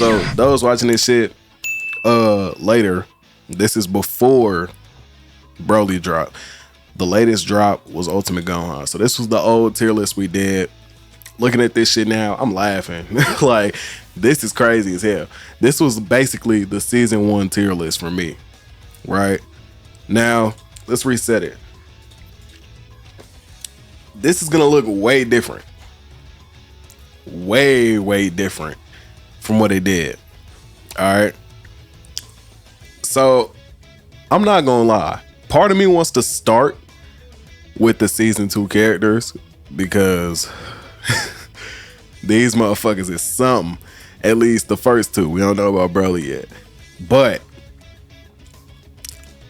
So those watching this shit later, this is before Broly drop. The latest drop was Ultimate Gohan. So this was the old tier list we did. Looking at this shit now, I'm laughing. Like, this is crazy as hell. This was basically the season 1 tier list for me. Right? Now, let's reset it. This is gonna look way different. Way different from what it did. Alright. So, I'm not gonna lie. Part of me wants to start with the season 2 characters because these motherfuckers is something. At least the first 2. We don't know about Broly yet. But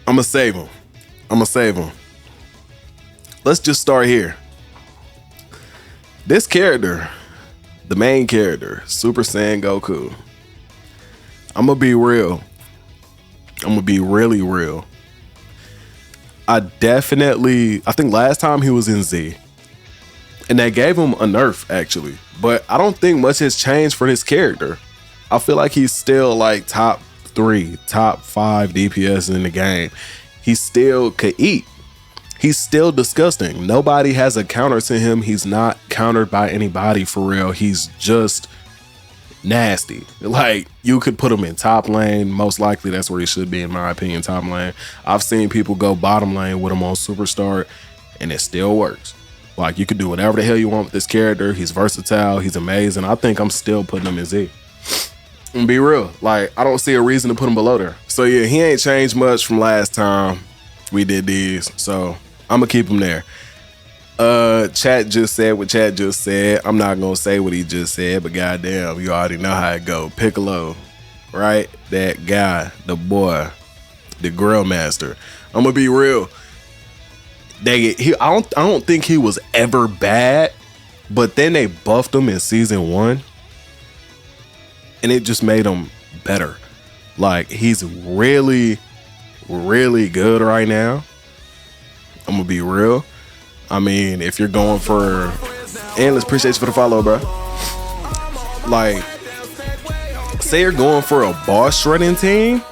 I'm gonna save them. Let's just start here. This character, the main character, Super Saiyan Goku. I'm gonna be real. I'm gonna be really real. I think last time he was in Z, and they gave him a nerf actually, but I don't think much has changed for this character. I feel like he's still like top 3, top 5 DPS in the game. He still could eat. He's still disgusting. Nobody has a counter to him. He's not countered by anybody for real. He's just nasty. Like, you could put him in top lane. Most likely that's where he should be, in my opinion, top lane. I've seen people go bottom lane with him on Superstar, and it still works. Like, you could do whatever the hell you want with this character. He's versatile. He's amazing. I think I'm still putting him in Z. And be real. Like, I don't see a reason to put him below there. So yeah, he ain't changed much from last time we did these. So I'm gonna keep him there. Chat just said what chat just said. I'm not gonna say what he just said, but goddamn, you already know how it go. Piccolo, right? That guy, the boy, the grill master. I'm gonna be real. I don't think he was ever bad, but then they buffed him in season 1, and it just made him better. Like, he's really good right now. I'm gonna be real. I mean, if you're going for Endless, appreciate you for the follow, bro. Like, say you're going for a boss shredding team,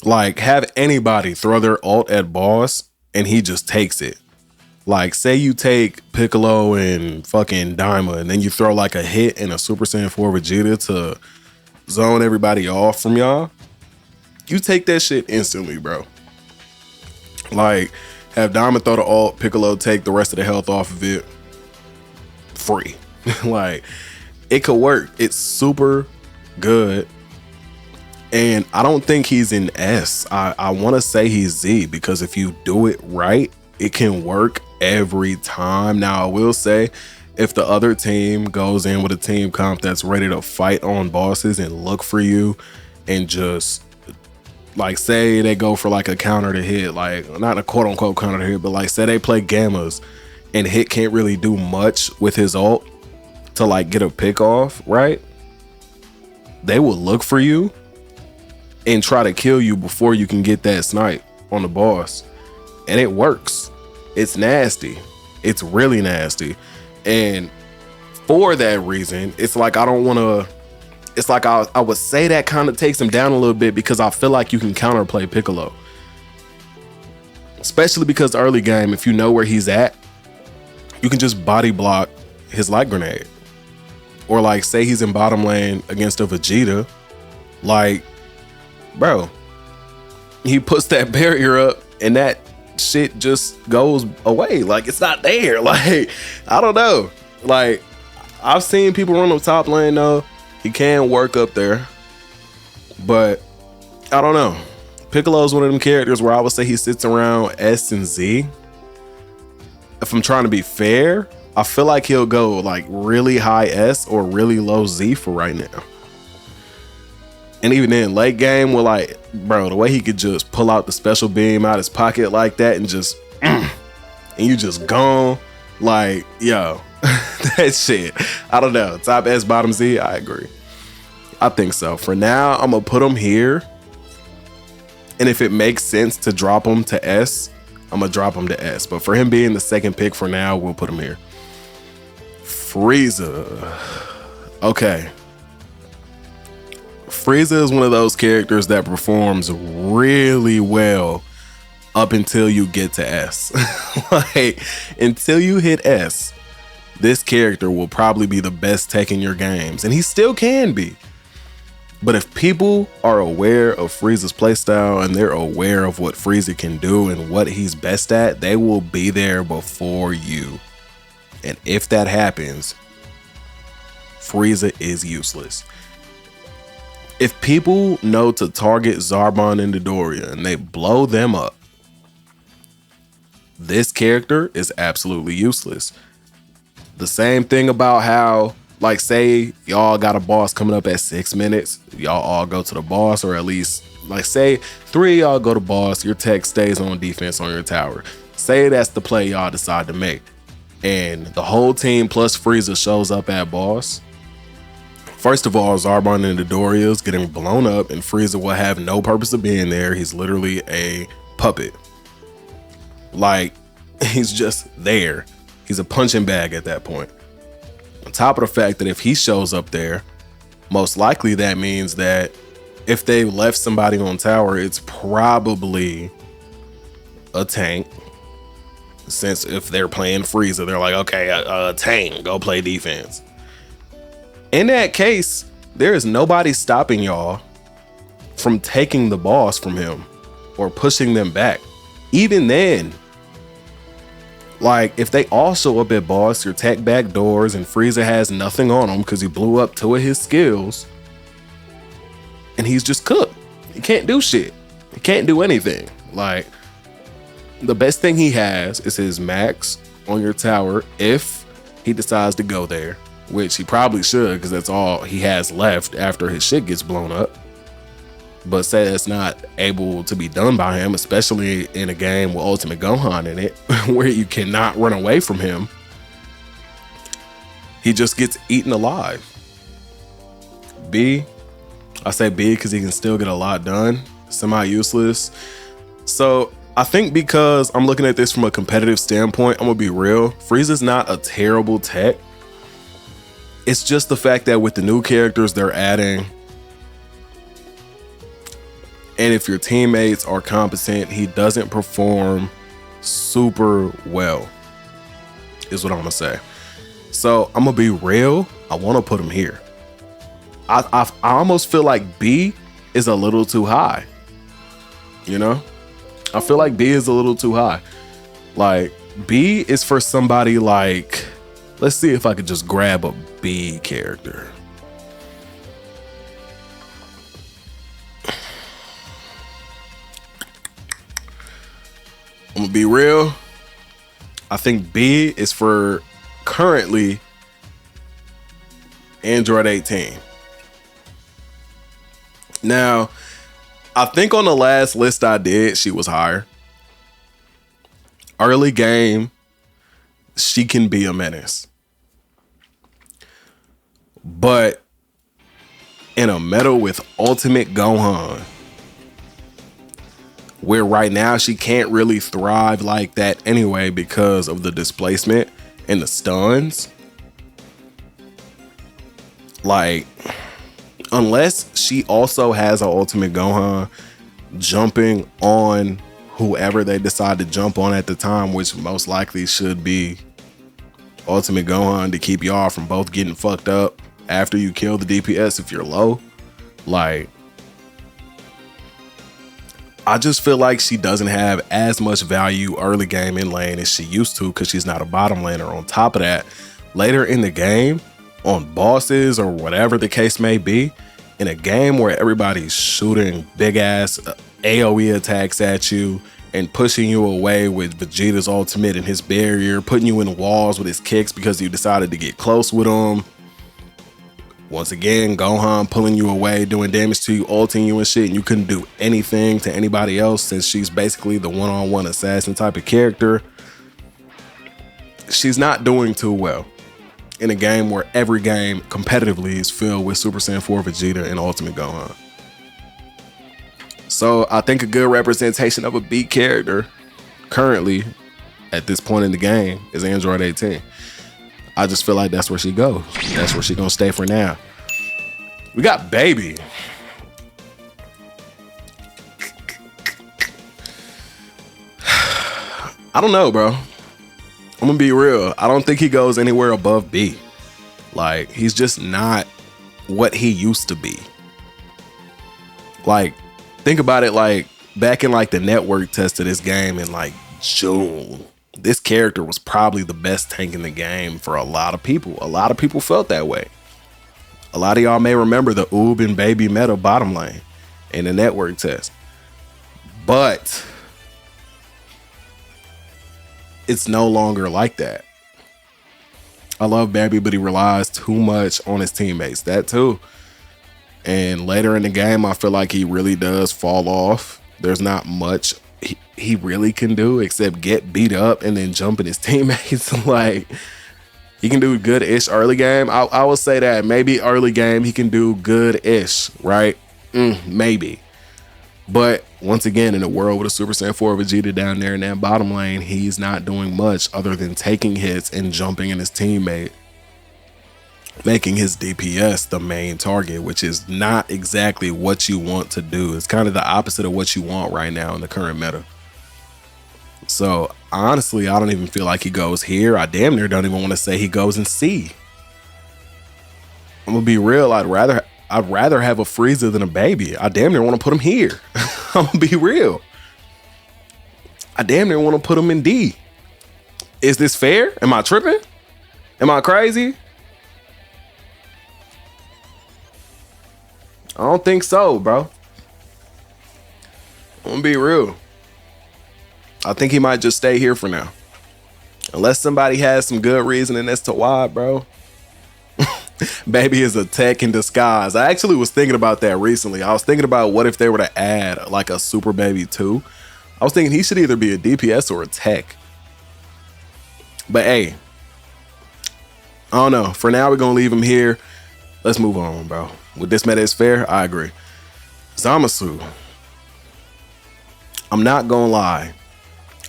like, have anybody throw their ult at boss and he just takes it. Like, say you take Piccolo and fucking Daima, and then you throw like a hit and a Super Saiyan 4 Vegeta to zone everybody off from y'all. You take that shit instantly, bro. Like, have Daima throw the ult, Piccolo take the rest of the health off of it. Free. Like, it could work. It's super good. And I don't think he's in S. I want to say he's Z, because if you do it right, it can work every time. Now, I will say, if the other team goes in with a team comp that's ready to fight on bosses and look for you and just, like, say they go for like a counter to hit, like, not a quote unquote counter to hit, but like, say they play Gammas and Hit can't really do much with his ult to like get a pick off, right? They will look for you and try to kill you before you can get that snipe on the boss. And it works. It's nasty. It's really nasty. And for that reason, it's like, I don't want to, it's like I would say that kind of takes him down a little bit, because I feel like you can counterplay Piccolo. Especially because early game, if you know where he's at, you can just body block his light grenade. Or like, say he's in bottom lane against a Vegeta, like, bro, he puts that barrier up and that shit just goes away. Like, it's not there. Like, I don't know. Like, I've seen people run on top lane though. He can work up there, but I don't know. Piccolo's one of them characters where I would say he sits around S and Z. If I'm trying to be fair, I feel like he'll go like really high S or really low Z for right now. And even then, late game, with like, bro, the way he could just pull out the special beam out his pocket like that and just, and you just gone, like, yo, that shit. I don't know. Top S, bottom Z, I agree. I think so. For now, I'm gonna put him here. And if it makes sense to drop him to S, I'm gonna drop him to S. But for him being the second pick for now, we'll put him here. Frieza. Okay. Frieza is one of those characters that performs really well up until you get to S. Like, until you hit S, this character will probably be the best tech in your games, and he still can be. But if people are aware of Frieza's playstyle and they're aware of what Frieza can do and what he's best at, they will be there before you. And if that happens, Frieza is useless. If people know to target Zarbon and Dodoria and they blow them up, this character is absolutely useless. The same thing about how, like, say y'all got a boss coming up at 6 minutes, y'all all go to the boss, or at least, like, say 3 of y'all go to boss, your tech stays on defense on your tower. Say that's the play y'all decide to make, and the whole team plus Frieza shows up at boss. First of all, Zarbon and Dodoria is getting blown up, and Frieza will have no purpose of being there. He's literally a puppet. Like, he's just there. He's a punching bag at that point. On top of the fact that if he shows up there, most likely that means that if they left somebody on tower, it's probably a tank. Since if they're playing Frieza, they're like, okay, a tank, go play defense. In that case, there is nobody stopping y'all from taking the boss from him or pushing them back. Even then, like, if they all show up at boss, your tech back doors, and Frieza has nothing on him because he blew up 2 of his skills, and he's just cooked. He can't do shit. He can't do anything. Like, the best thing he has is his max on your tower if he decides to go there, which he probably should because that's all he has left after his shit gets blown up. But say it's not able to be done by him, especially in a game with Ultimate Gohan in it, where you cannot run away from him. He just gets eaten alive. B, I say B because he can still get a lot done. Semi-useless. So I think because I'm looking at this from a competitive standpoint, I'm gonna be real. Frieza's not a terrible tech. It's just the fact that with the new characters they're adding, and if your teammates are competent, he doesn't perform super well, is what I'm gonna say. So I'm gonna be real. I want to put him here. I almost feel like B is a little too high. You know, I feel like B is a little too high. Like, B is for somebody like, let's see if I could just grab a B character. I'm gonna be real. I think B is for currently Android 18. Now, I think on the last list I did, she was higher. Early game, she can be a menace. But in a meta with Ultimate Gohan, where right now she can't really thrive like that anyway because of the displacement and the stuns. Like, unless she also has an Ultimate Gohan jumping on whoever they decide to jump on at the time, which most likely should be Ultimate Gohan to keep y'all from both getting fucked up after you kill the DPS if you're low. Like, I just feel like she doesn't have as much value early game in lane as she used to because she's not a bottom laner. On top of that, later in the game, on bosses or whatever the case may be, in a game where everybody's shooting big ass AoE attacks at you and pushing you away with Vegeta's ultimate and his barrier, putting you in walls with his kicks because you decided to get close with him. Once again, Gohan pulling you away, doing damage to you, ulting you and shit, and you couldn't do anything to anybody else since she's basically the one-on-one assassin type of character. She's not doing too well in a game where every game competitively is filled with Super Saiyan 4 Vegeta and Ultimate Gohan. So I think a good representation of a B character currently at this point in the game is Android 18. I just feel like that's where she goes. That's where she gonna stay for now. We got Baby. I don't know, bro. I'm gonna be real. I don't think he goes anywhere above B. Like, he's just not what he used to be. Like, think about it, like, back in like the network test of this game in like June, this character was probably the best tank in the game for a lot of people. A lot of people felt that way. A lot of y'all may remember the Oob and Baby meta bottom lane in the network test. But it's no longer like that. I love Baby, but he relies too much on his teammates. That too. And later in the game, I feel like he really does fall off. There's not much he really can do except get beat up and then jump in his teammates. Like, he can do good-ish early game. I will say that. Maybe early game he can do good-ish, right? Maybe. But once again, in a world with a Super Saiyan 4 Vegeta down there in that bottom lane, he's not doing much other than taking hits and jumping in his teammate, making his DPS the main target, which is not exactly what you want to do. It's kind of the opposite of what you want right now in the current meta. So honestly, I don't even feel like he goes here. I damn near don't even want to say he goes in C. I'm gonna be real. I'd rather have a Frieza than a Baby. I damn near want to put him here. I'm gonna be real. I damn near want to put him in D. Is this fair? Am I tripping? Am I crazy? I don't think so, bro. I'm gonna be real. I think he might just stay here for now. Unless somebody has some good reasoning as to why, bro. Baby is a tech in disguise. I actually was thinking about that recently. I was thinking about what if they were to add like a Super Baby 2. I was thinking he should either be a DPS or a tech. But hey, I don't know. For now, we're going to leave him here. Let's move on, bro. With this meta is fair, I agree. Zamasu. I'm not going to lie.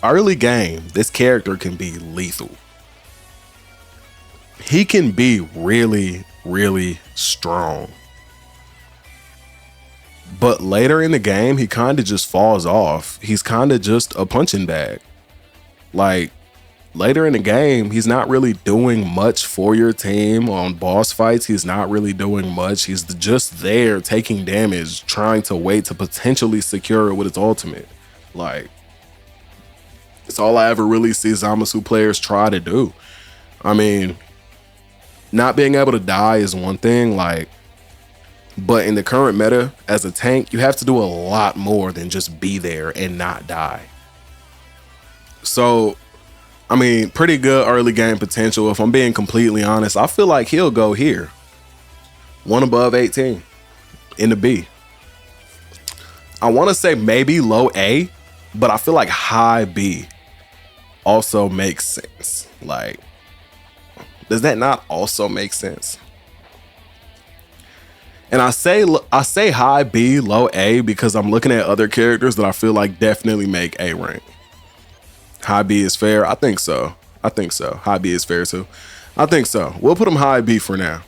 Early game, this character can be lethal. He can be really, really strong. But later in the game, he kind of just falls off. He's kind of just a punching bag. Like, later in the game, he's not really doing much for your team. On boss fights, he's not really doing much. He's just there taking damage, trying to wait to potentially secure it with his ultimate. Like, it's all I ever really see Zamasu players try to do. I mean, not being able to die is one thing, like, but in the current meta, as a tank, you have to do a lot more than just be there and not die. So, I mean, pretty good early game potential. If I'm being completely honest, I feel like he'll go here. One above 18 in the B. I want to say maybe low A, but I feel like high B also makes sense. Like, does that not also make sense? And I say high B, low A because I'm looking at other characters that I feel like definitely make A rank. High B is fair. I think so. I think so. High B is fair too. I think so. We'll put him high B for now.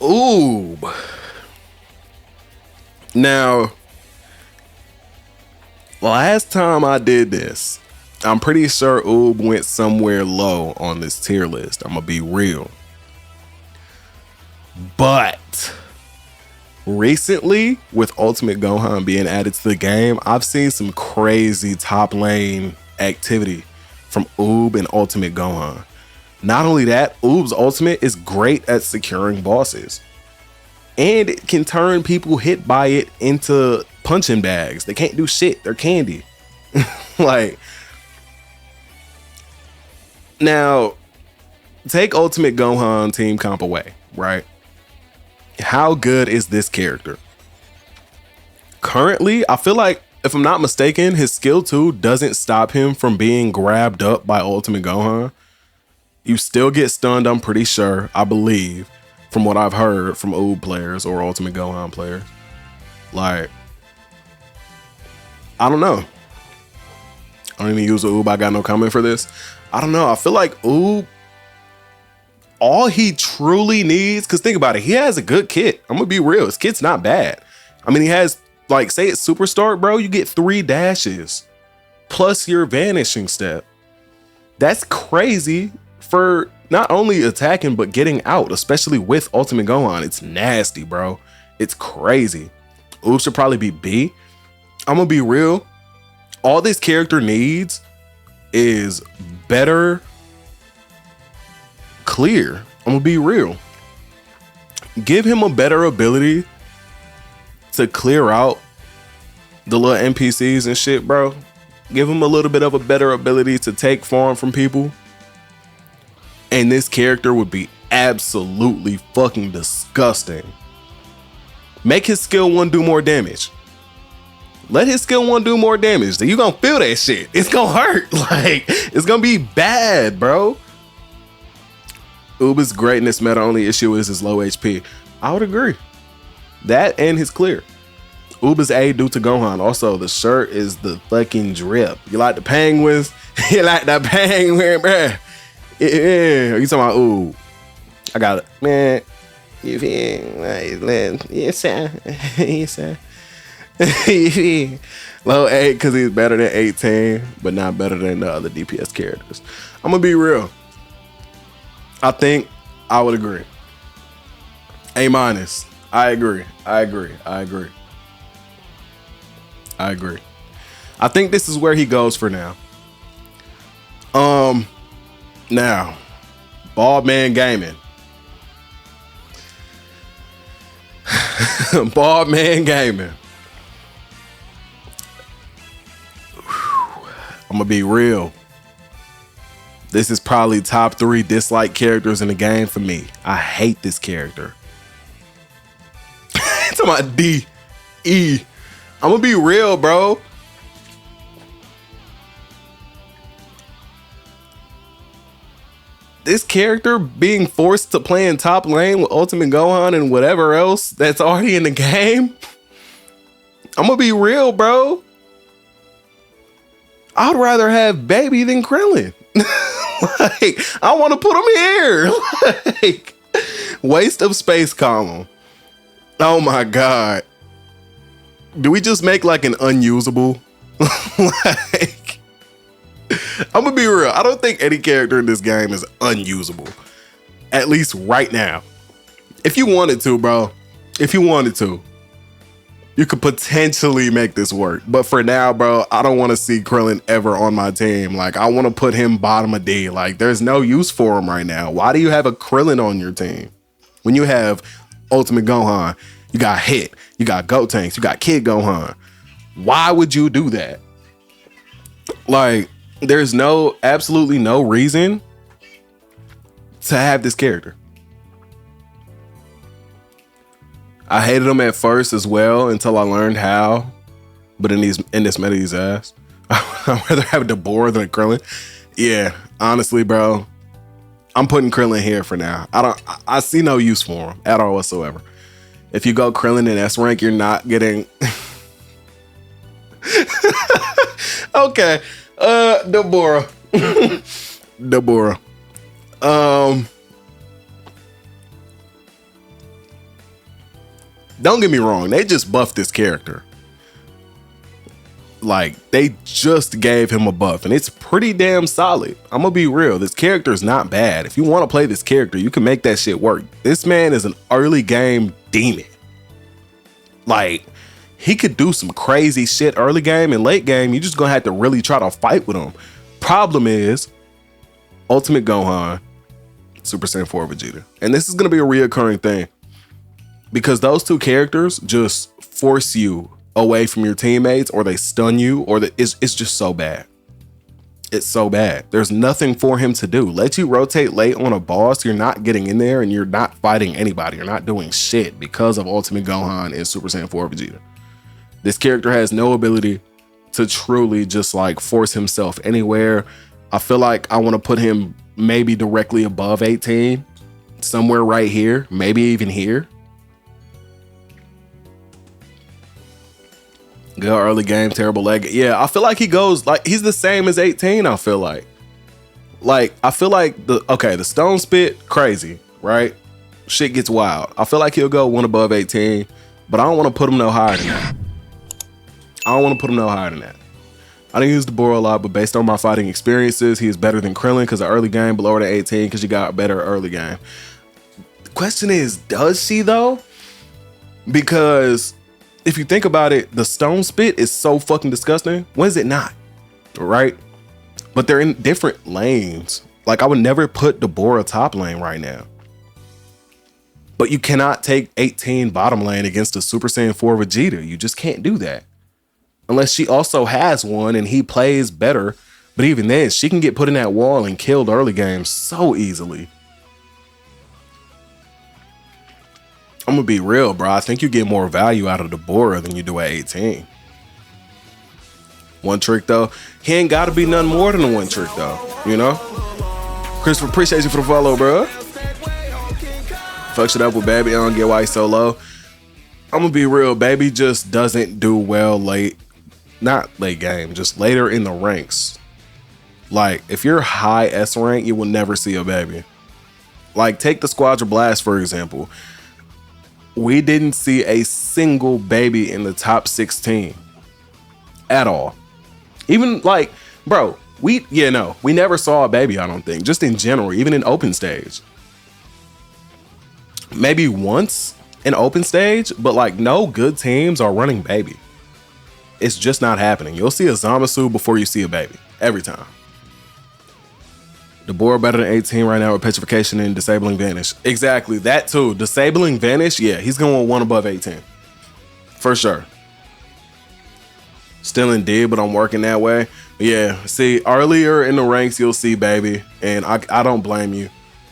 Ooh. Now, last time I did this, I'm pretty sure Oob went somewhere low on this tier list. I'm gonna be real. But recently, with Ultimate Gohan being added to the game, I've seen some crazy top lane activity from Oob and Ultimate Gohan. Not only that, Oob's ultimate is great at securing bosses. And it can turn people hit by it into punching bags. They can't do shit. They're candy. Like, now, take Ultimate Gohan team comp away, right? How good is this character? Currently, I feel like, if I'm not mistaken, his skill 2 doesn't stop him from being grabbed up by Ultimate Gohan. You still get stunned, I'm pretty sure, I believe, from what I've heard from Oob players or Ultimate Gohan players. Like, I don't know. I don't even use Oob. I got no comment for this. I don't know. I feel like Oob, all he truly needs, because think about it, he has a good kit. I'm gonna be real, his kit's not bad. I mean, he has, like, say it's Super Start, bro, you get 3 dashes. plus your vanishing step. That's crazy for not only attacking, but getting out, especially with Ultimate Gohan. It's nasty, bro. It's crazy. Oob should probably be B. I'm gonna be real. All this character needs is better clear. I'm gonna be real. Give him a better ability to clear out the little NPCs and shit, bro. Give him a little bit of a better ability to take farm from people. And this character would be absolutely fucking disgusting. Make his skill 1 do more damage. Let his skill 1 do more damage. Then you gonna feel that shit. It's gonna hurt. Like, it's gonna be bad, bro. Uba's greatness meta only issue is his low HP. I would agree. That and his clear. Uba's A due to Gohan. Also, the shirt is the fucking drip. You like the penguins? You like the penguin, bruh? Yeah. You talking about, ooh, I got it. Man, you feel yes, sir. Yes, sir. Low 8 because he's better than 18, but not better than the other DPS characters. I'm gonna be real. I think I would agree. A-. I agree. I think this is where he goes for now. Now, Bald Man Gaming. Bald Man Gaming. I'm gonna be real. This is probably top 3 dislike characters in the game for me. I hate this character. Talking about D-E. I'm gonna be real, bro. This character being forced to play in top lane with Ultimate Gohan and whatever else that's already in the game. I'm gonna be real, bro. I'd rather have Baby than Krillin. Like, I want to put him here. Like, waste of space column. Oh my god. Do we just make like an unusable? Like, I'm gonna be real. I don't think any character in this game is unusable. At least right now. If you wanted to, bro. If you wanted to, you could potentially make this work. But for now, bro, I don't want to see Krillin ever on my team. Like, I want to put him bottom of D. Like, there's no use for him right now. Why do you have a Krillin on your team? When you have Ultimate Gohan, you got Hit, you got Gotenks, you got Kid Gohan. Why would you do that? Like, there's absolutely no reason to have this character. I hated him at first as well until I learned how. But in this meta, he's ass. I'd rather have a Deborah than a Krillin. Yeah, honestly, bro, I'm putting Krillin here for now. I see no use for him at all whatsoever. If you go Krillin in S rank, you're not getting. Okay, Deborah. Deborah. Don't get me wrong, they just buffed this character. Like, they just gave him a buff, and it's pretty damn solid. I'm gonna be real, this character is not bad. If you want to play this character, you can make that shit work. This man is an early game demon. Like, he could do some crazy shit early game, and late game, you just gonna have to really try to fight with him. Problem is, Ultimate Gohan, Super Saiyan 4 Vegeta. And this is gonna be a reoccurring thing. Because those two characters just force you away from your teammates, or they stun you, or it's just so bad. It's so bad. There's nothing for him to do. Let you rotate late on a boss, you're not getting in there, and you're not fighting anybody. You're not doing shit because of Ultimate Gohan and Super Saiyan 4 Vegeta. This character has no ability to truly just like force himself anywhere. I feel like I want to put him maybe directly above 18, somewhere right here, maybe even here. Good early game, terrible leg. Yeah, I feel like he goes like he's the same as 18. I feel like I feel like the stone spit, crazy, right? Shit gets wild. I feel like he'll go one above 18, but I don't want to put him no higher than that. I don't use the Boro a lot, but based on my fighting experiences, he is better than Krillin because of early game, but lower than 18 because you got better early game. The question is, does she though? Because if you think about it, the stone spit is so fucking disgusting. When is it not? Right? But they're in different lanes. Like, I would never put Deborah top lane right now. But you cannot take 18 bottom lane against a Super Saiyan 4 Vegeta. You just can't do that. Unless she also has one and he plays better. But even then, she can get put in that wall and killed early game so easily. I'm gonna be real, bro. I think you get more value out of Deborah than you do at 18. One trick though, he ain't gotta be none more than a one trick though, you know? Christopher, appreciate you for the follow, bro. Fuck shit up with Baby, I don't get why he's so low. I'm gonna be real, Baby just doesn't do well late. Not late game, just later in the ranks. Like, if you're high S rank, you will never see a Baby. Like, take the Squadra Blast, for example. We didn't see a single Baby in the top 16 at all. Even like, bro, we never saw a Baby, I don't think, just in general, even in open stage. Maybe once in open stage, but like no good teams are running Baby. It's just not happening. You'll see a Zamasu before you see a Baby every time. Deborah better than 18 right now with Petrification and Disabling Vanish. Exactly, that too. Disabling Vanish, yeah, he's going one above 18. For sure. Still in D, but I'm working that way. Yeah, see, earlier in the ranks, you'll see Baby, and I don't blame you.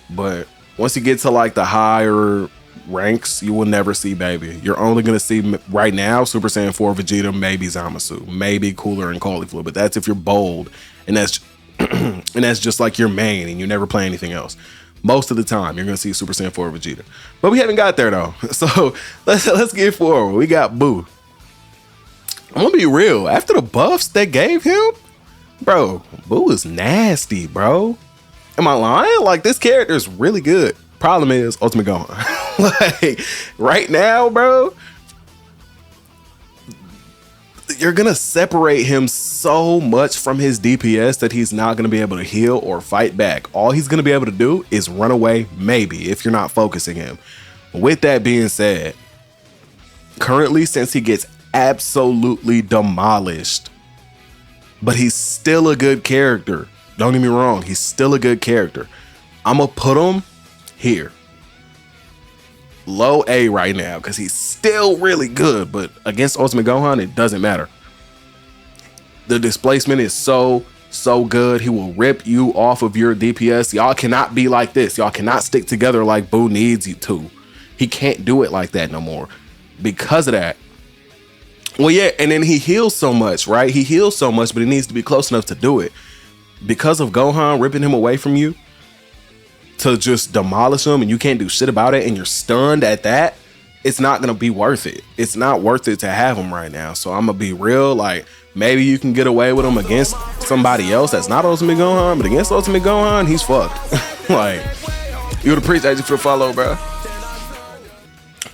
But once you get to like the higher ranks, you will never see Baby. You're only going to see right now Super Saiyan 4 Vegeta, maybe Zamasu, maybe Cooler and Cauliflower, but that's if you're bold, and that's and that's just like your main and you never play anything else. Most of the time you're gonna see Super Saiyan 4 Vegeta, but we haven't got there though. So let's get forward. We got Boo. I'm gonna be real, after the buffs they gave him, bro, Boo is nasty, bro. Am I lying? Like, this character is really good. Problem is Ultimate Gohan. Like right now, bro, you're gonna separate him so much from his DPS that he's not gonna be able to heal or fight back. All he's gonna be able to do is run away, maybe, if you're not focusing him. With that being said, currently, since he gets absolutely demolished, but he's still a good character. Don't get me wrong, he's still a good character. I'm gonna put him here. Low A right now because he's still really good, but against Ultimate Gohan it doesn't matter. The displacement is so good. He will rip you off of your DPS. Y'all cannot be like this. Y'all cannot stick together like Boo needs you to. He can't do it like that no more because of that. Well, yeah, and then he heals so much, right? He heals so much, but he needs to be close enough to do it. Because of Gohan ripping him away from you, to just demolish him and you can't do shit about it and you're stunned at that, it's not gonna be worth it. It's not worth it to have him right now. So I'm gonna be real, like, maybe you can get away with him against somebody else that's not Ultimate Gohan, but against Ultimate Gohan, he's fucked. Like, you would appreciate you for the follow, bro.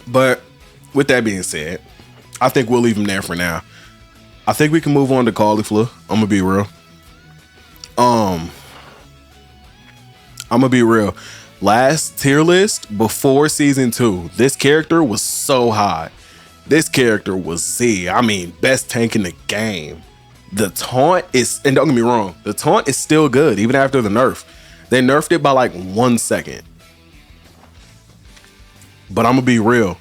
But with that being said, I think we'll leave him there for now. I think we can move on to Cauliflower. I'm gonna be real. I'm gonna be real. Last tier list before season 2, this character was so high. This character was Z. I mean, best tank in the game. The taunt is, and don't get me wrong, the taunt is still good even after the nerf. They nerfed it by like 1 second. But I'm gonna be real.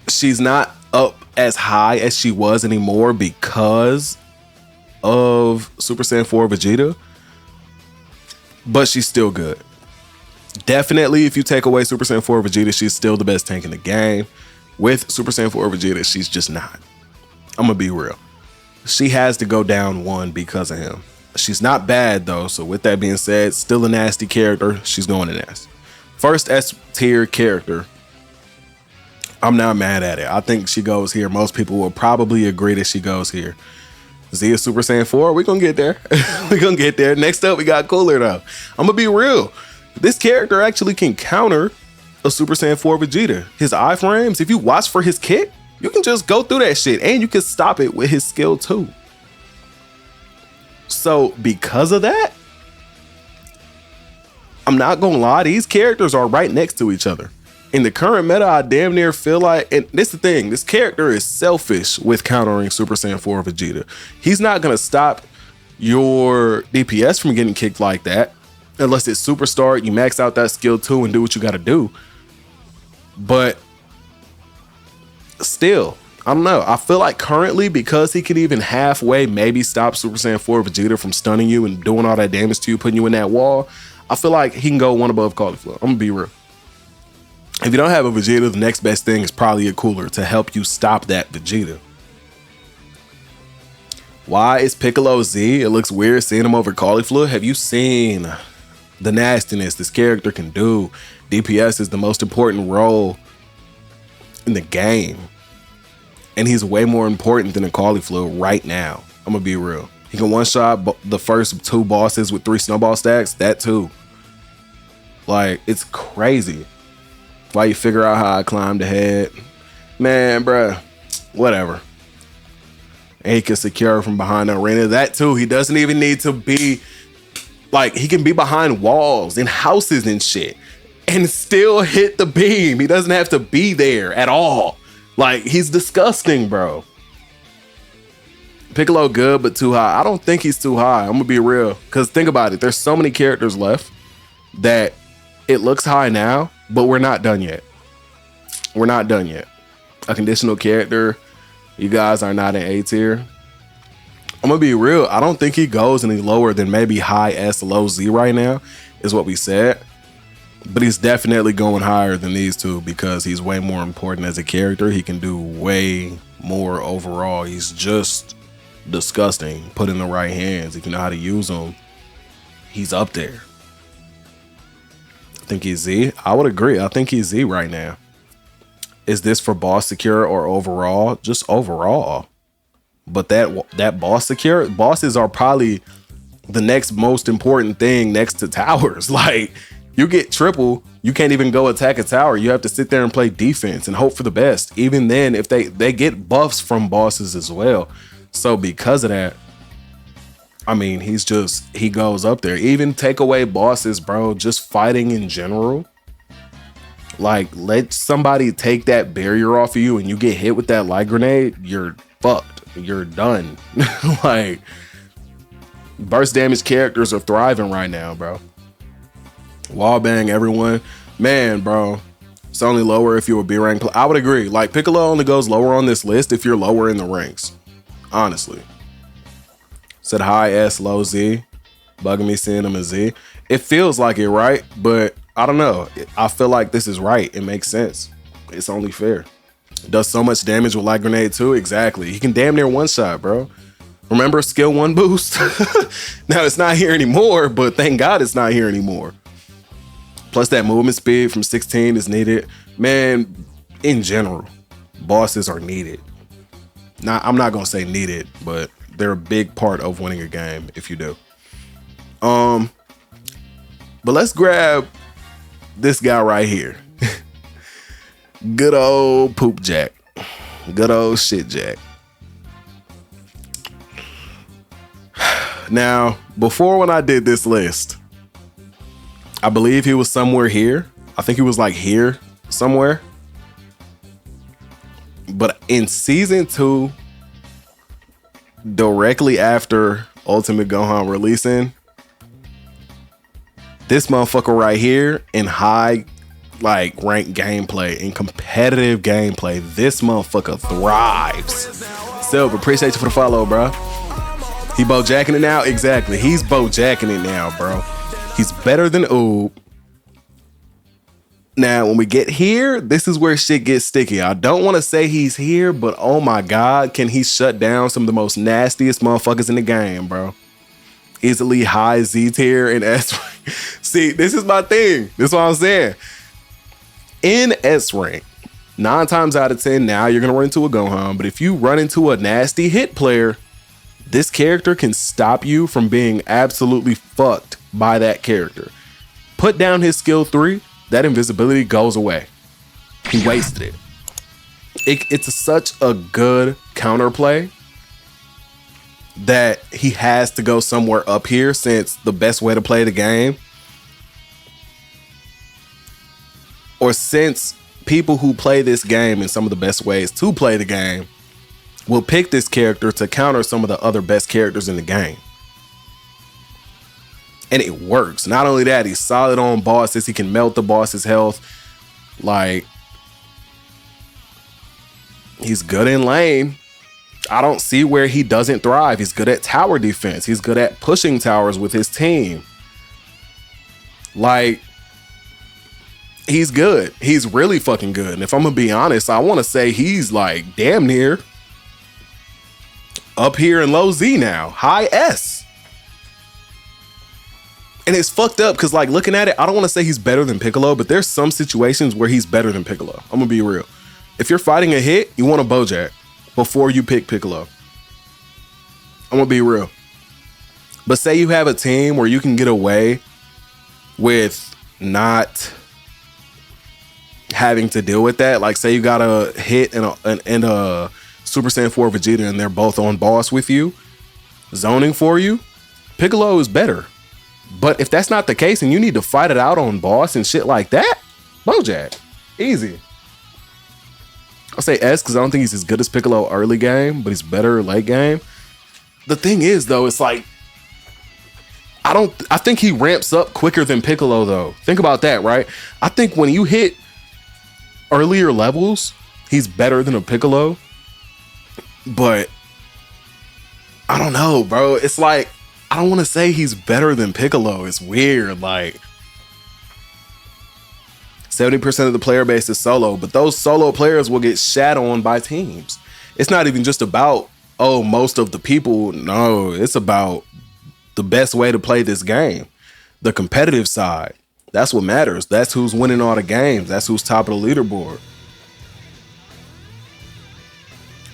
She's not up as high as she was anymore because of Super Saiyan 4 Vegeta, but she's still good. Definitely, if you take away Super Saiyan 4 Vegeta, she's still the best tank in the game. With Super Saiyan 4 Vegeta, she's just not. I'm gonna be real. She has to go down 1 because of him. She's not bad though, so with that being said, still a nasty character. She's going in S. First S tier character. I'm not mad at it. I think she goes here. Most people will probably agree that she goes here. Zia Super Saiyan 4, we're gonna get there. We're gonna get there. Next up, we got Cooler though. I'm gonna be real. This character actually can counter a Super Saiyan 4 Vegeta. His iframes, if you watch for his kick, You can just go through that shit and you can stop it with his skill 2. So because of that, I'm not gonna lie, these characters are right next to each other. In the current meta, I damn near feel like, and this is the thing, this character is selfish with countering Super Saiyan 4 Vegeta. He's not gonna stop your DPS from getting kicked like that unless it's Superstar, you max out that skill 2 and do what you gotta do. But still, I don't know. I feel like currently, because he can even halfway maybe stop Super Saiyan 4 Vegeta from stunning you and doing all that damage to you, putting you in that wall, I feel like he can go one above Cauliflower. I'm gonna be real. If you don't have a Vegeta, the next best thing is probably a cooler to help you stop that Vegeta. Why is Piccolo Z? It looks weird seeing him over Cauliflower. Have you seen the nastiness this character can do? DPS is the most important role in the game. And he's way more important than a Cauliflower right now. I'm gonna be real. He can one-shot the first 2 bosses with 3 snowball stacks. That too. Like, it's crazy. Why you figure out how I climbed ahead. Man, bruh. Whatever. And he can secure from behind the arena. That too. He doesn't even need to be... Like, he can be behind walls and houses and shit and still hit the beam. He doesn't have to be there at all. Like, he's disgusting, bro. Piccolo good, but too high. I don't think he's too high. I'm gonna be real. Because think about it. There's so many characters left that it looks high now, but we're not done yet. We're not done yet. A conditional character, you guys are not in A tier. I'm gonna be real. I don't think he goes any lower than maybe high S, low Z right now, is what we said. But he's definitely going higher than these two because he's way more important as a character. He can do way more overall. He's just disgusting. Put in the right hands. If you know how to use him, he's up there. I think he's Z. I would agree. I think he's Z right now. Is this for boss secure or overall? Just overall. But that boss secure, bosses are probably the next most important thing next to towers. Like, you get triple, you can't even go attack a tower. You have to sit there and play defense and hope for the best. Even then, if they get buffs from bosses as well. So because of that, I mean, he goes up there. Even take away bosses, bro, just fighting in general. Like, let somebody take that barrier off of you and you get hit with that light grenade, you're fucked. You're done. Like, burst damage characters are thriving right now, bro. Wallbang everyone. Man, bro, it's only lower if you're a B rank player. I would agree. Like, Piccolo only goes lower on this list if you're lower in the ranks. Honestly. Said high S, low Z. Bugging me seeing him as Z. It feels like it, right? But I don't know. I feel like this is right. It makes sense. It's only fair. Does so much damage with light grenade too. Exactly. He can damn near one shot, bro. Remember skill 1 boost? Now it's not here anymore, but thank God it's not here anymore. Plus that movement speed from 16 is needed. Man, in general, bosses are needed. Now, I'm not gonna say needed, but they're a big part of winning a game if you do. But let's grab this guy right here. Good old Poop Jack. Good old Shit Jack. Now, before when I did this list, I believe he was somewhere here. I think he was like here somewhere. But in season 2, directly after Ultimate Gohan releasing, this motherfucker right here in high like ranked gameplay, in competitive gameplay, this motherfucker thrives. Silver, appreciate you for the follow, bro. He Bo-jacking it now? Exactly. He's Bo-jacking it now, bro. He's better than Oob. Now, when we get here, this is where shit gets sticky. I don't want to say he's here, but oh my God, can he shut down some of the most nastiest motherfuckers in the game, bro? Easily high Z tier and S rank. See, this is my thing. This is what I'm saying. In S rank, 9 times out of 10, now you're going to run into a Gohan, but if you run into a nasty hit player, this character can stop you from being absolutely fucked by that character. Put down his skill 3, that invisibility goes away. He wasted it. It's such a good counterplay that he has to go somewhere up here, since the best way to play the game, or since people who play this game in some of the best ways to play the game will pick this character to counter some of the other best characters in the game. And it works. Not only that, he's solid on bosses. He can melt the boss's health. Like, he's good in lane. I don't see where he doesn't thrive. He's good at tower defense. He's good at pushing towers with his team. Like, he's good. He's really fucking good. And if I'm gonna be honest, I want to say he's like damn near up here in low Z now, high S. And it's fucked up because, like, looking at it, I don't want to say he's better than Piccolo, but there's some situations where he's better than Piccolo. I'm gonna be real. If you're fighting a hit, you want a Bojack before you pick Piccolo. I'm gonna be real. But say you have a team where you can get away with not having to deal with that. Like, say you got a hit and a Super Saiyan 4 Vegeta, and they're both on boss with you, zoning for you, Piccolo is better. But if that's not the case and you need to fight it out on boss and shit like that, Bojack, easy. I'll say S because I don't think he's as good as Piccolo early game, but he's better late game. The thing is, though, it's like, I think he ramps up quicker than Piccolo, though. Think about that, right? I think when you hit earlier levels, he's better than a Piccolo. But I don't know, bro. It's like, I don't want to say he's better than Piccolo. It's weird. Like, 70% of the player base is solo, but those solo players will get shat on by teams. It's not even just about, oh, most of the people. No, it's about the best way to play this game. The competitive side. That's what matters. That's who's winning all the games. That's who's top of the leaderboard.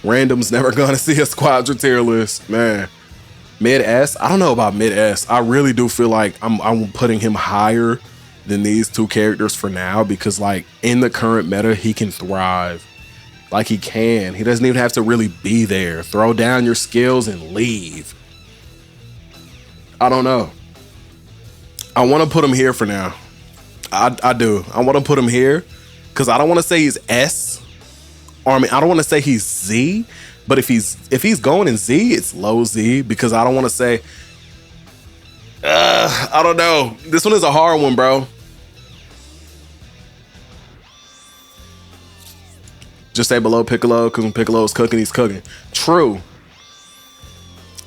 Random's never gonna see a Squadra tier list, man. Mid S, I don't know about mid S. I really do feel like I'm putting him higher than these two characters for now, because, like, in the current meta, he can thrive. Like, he can. He doesn't even have to really be there. Throw down your skills and leave. I don't know. I want to put him here for now. I do. I want to put him here because I don't want to say he's S. Or, I mean, I don't want to say he's Z. But if he's going in Z, it's low Z, because I don't want to say, I don't know. This one is a hard one, bro. Just say below Piccolo, because when Piccolo's cooking, he's cooking. True.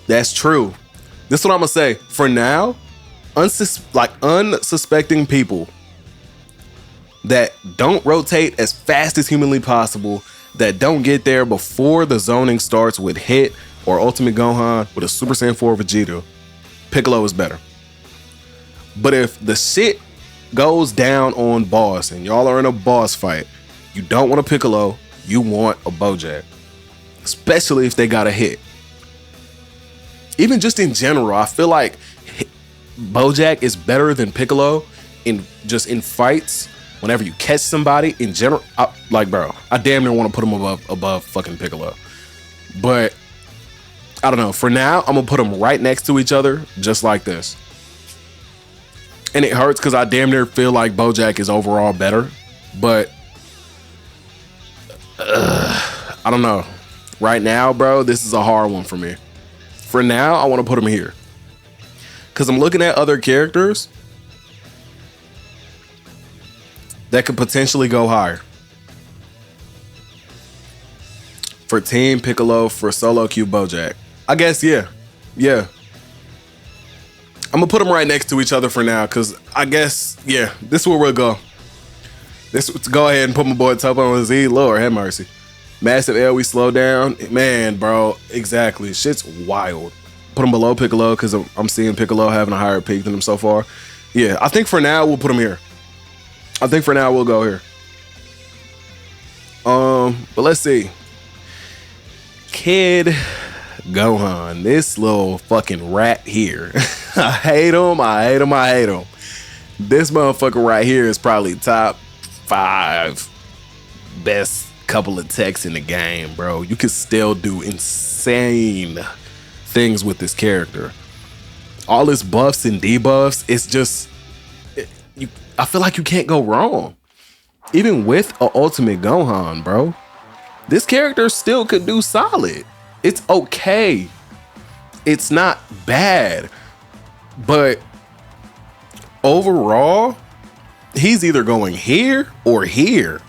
That's true. This is what I'm going to say. For now, unsuspecting people that don't rotate as fast as humanly possible, that don't get there before the zoning starts with Hit or Ultimate Gohan with a Super Saiyan 4 Vegeta, Piccolo is better. But if the shit goes down on boss and y'all are in a boss fight, you don't want a Piccolo, you want a Bojack. Especially if they got a hit. Even just in general, I feel like Bojack is better than Piccolo in fights. Whenever you catch somebody in general, I damn near want to put him above fucking Piccolo. But I don't know. For now, I'm gonna put them right next to each other, just like this. And it hurts because I damn near feel like Bojack is overall better. But I don't know. Right now, bro, this is a hard one for me. For now, I want to put him here because I'm looking at other characters that could potentially go higher. For Team Piccolo, for Solo Q Bojack. I guess, yeah. I'm gonna put them right next to each other for now, because I guess, yeah, this is where we'll go. Go ahead and put my boy Top on Z. Lord have mercy. Massive L, we slow down. Man, bro, exactly. Shit's wild. Put him below Piccolo, because I'm seeing Piccolo having a higher peak than him so far. Yeah, I think for now, we'll put him here. I think for now we'll go here. But let's see. Kid Gohan, this little fucking rat here. I hate him. This motherfucker right here is probably top 5 best couple of techs in the game, bro. You can still do insane things with this character. All his buffs and debuffs, it's just, I feel like you can't go wrong. Even with an Ultimate Gohan, bro, this character still could do solid. It's okay. It's not bad. But overall, he's either going here or here.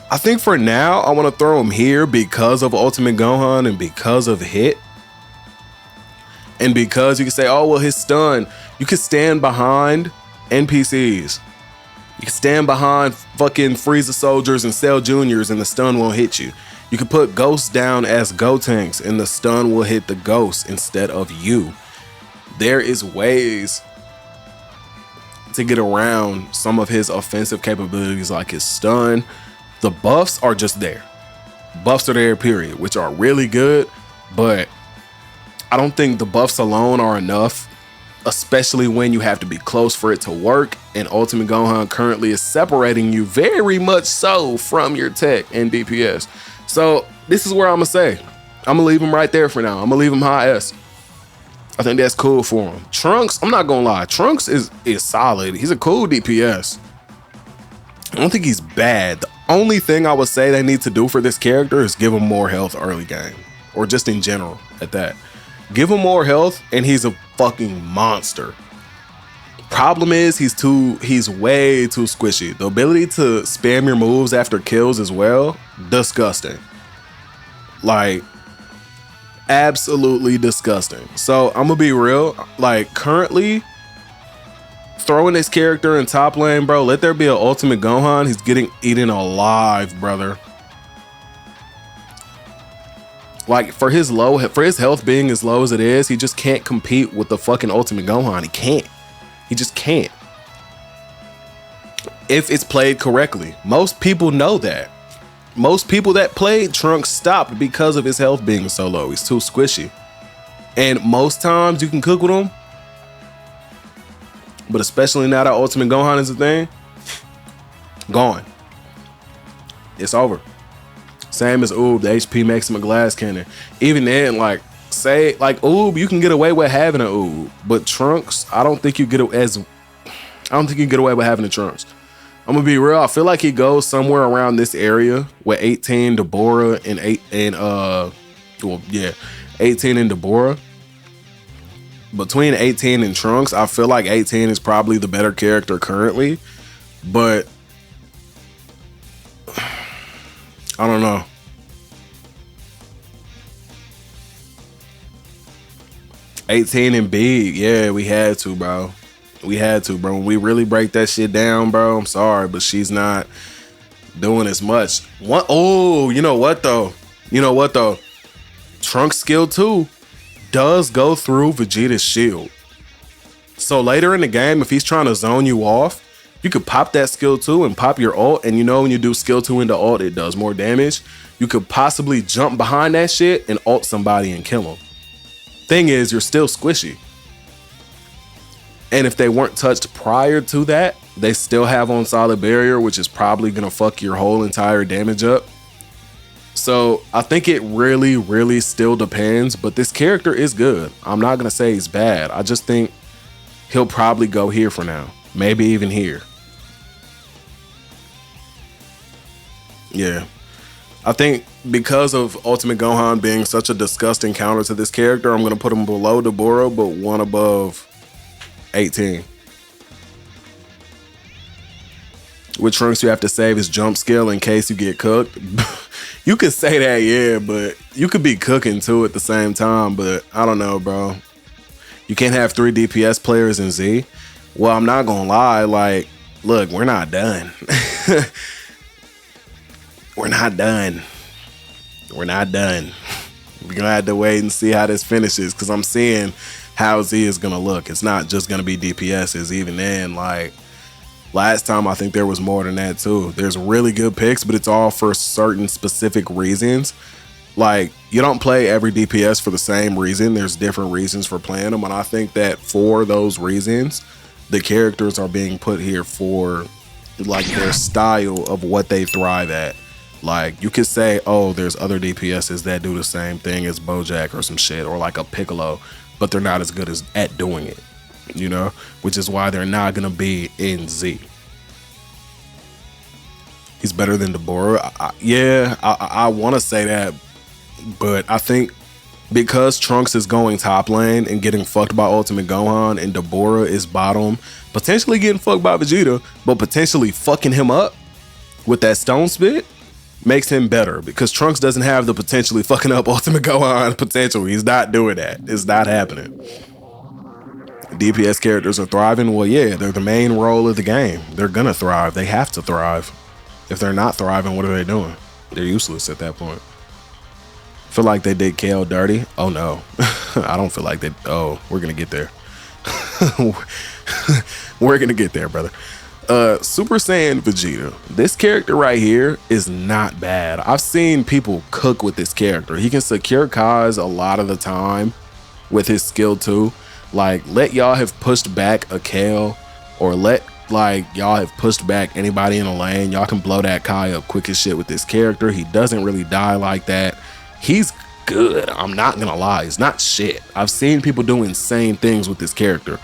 I think for now, I want to throw him here because of Ultimate Gohan and because of Hit. And because you can say, oh, well, his stun, you can stand behind NPCs. You can stand behind fucking Frieza soldiers and Cell Juniors and the stun won't hit you. You can put ghosts down as Gotenks and the stun will hit the ghost instead of you. There is ways to get around some of his offensive capabilities like his stun. The buffs are just there. Buffs are there, period, which are really good, but I don't think the buffs alone are enough, especially when you have to be close for it to work, and Ultimate Gohan currently is separating you very much so from your tech and DPS. So this is where I'm gonna say, I'm gonna leave him right there for now. I'm gonna leave him high S. I think that's cool for him. Trunks, I'm not gonna lie, Trunks is solid. He's a cool DPS. I don't think he's bad. The only thing I would say they need to do for this character is give him more health early game, or just in general at that. Give him more health and he's a fucking monster. Problem is he's way too squishy. The ability to spam your moves after kills as well, disgusting. Like, absolutely disgusting. So I'm gonna be real, like currently throwing this character in top lane, bro, let there be an Ultimate Gohan, he's getting eaten alive, brother. Like for his health being as low as it is, he just can't compete with the fucking Ultimate Gohan. He can't. He just can't. If it's played correctly. Most people know that. Most people that played Trunks stopped because of his health being so low. He's too squishy. And most times you can cook with him. But especially now that Ultimate Gohan is a thing, gone. It's over. Same as Oob, the HP makes him a glass cannon. Even then, like, say, like Oob, you can get away with having an Oob, but Trunks, I don't think you get away with having the Trunks. I'm gonna be real. I feel like he goes somewhere around this area with 18, Deborah, and 18 and Deborah. Between 18 and Trunks, I feel like 18 is probably the better character currently, but I don't know. $18 and big, yeah, we had to, bro. We had to, bro. When we really break that shit down, bro, I'm sorry, but she's not doing as much. What? Oh, you know what though? Trunks skill 2 does go through Vegeta's shield. So later in the game, if he's trying to zone you off, you could pop that skill 2 and pop your ult, and you know when you do skill 2 into ult, it does more damage. You could possibly jump behind that shit and ult somebody and kill him. Thing is, you're still squishy. And if they weren't touched prior to that, they still have on solid barrier, which is probably gonna fuck your whole entire damage up. So I think it really, really still depends, but this character is good. I'm not gonna say he's bad. I just think he'll probably go here for now. Maybe even here. Yeah. I think because of Ultimate Gohan being such a disgusting counter to this character, I'm going to put him below Deborah, but one above 18. With Trunks, you have to save his jump skill in case you get cooked. You could say that, yeah, but you could be cooking too at the same time, but I don't know, bro. You can't have 3 DPS players in Z. Well, I'm not going to lie, like, look, we're not done. We're not done. We're not done. We're going to have to wait and see how this finishes, because I'm seeing how Z is going to look. It's not just going to be DPSs. Even then, like, last time I think there was more than that too. There's really good picks, but it's all for certain specific reasons. Like, you don't play every DPS for the same reason. There's different reasons for playing them, and I think that for those reasons, the characters are being put here for like their style of what they thrive at. Like you could say, oh, there's other DPSs that do the same thing as Bojack or some shit, or like a Piccolo, but they're not as good as at doing it, you know, which is why they're not gonna be in Z. He's better than Deborah. I want to say that, but I think because Trunks is going top lane and getting fucked by Ultimate Gohan, and Deborah is bottom, potentially getting fucked by Vegeta, but potentially fucking him up with that stone spit, makes him better, because Trunks doesn't have the potentially fucking up Ultimate Gohan potential. He's not doing that. It's not happening. DPS characters are thriving. Well, yeah, they're the main role of the game. They're gonna thrive. They have to thrive. If they're not thriving, what are they doing? They're useless at that point. Feel like they did KO dirty? Oh no. I don't feel like they. Oh, we're gonna get there. We're gonna get there, brother. Super Saiyan Vegeta. This character right here is not bad. I've seen people cook with this character. He can secure Kais a lot of the time with his skill too. Like, let y'all have pushed back a Kale, or let like y'all have pushed back anybody in a lane. Y'all can blow that Kai up quick as shit with this character. He doesn't really die like that. He's good. I'm not gonna lie. He's not shit. I've seen people do insane things with this character,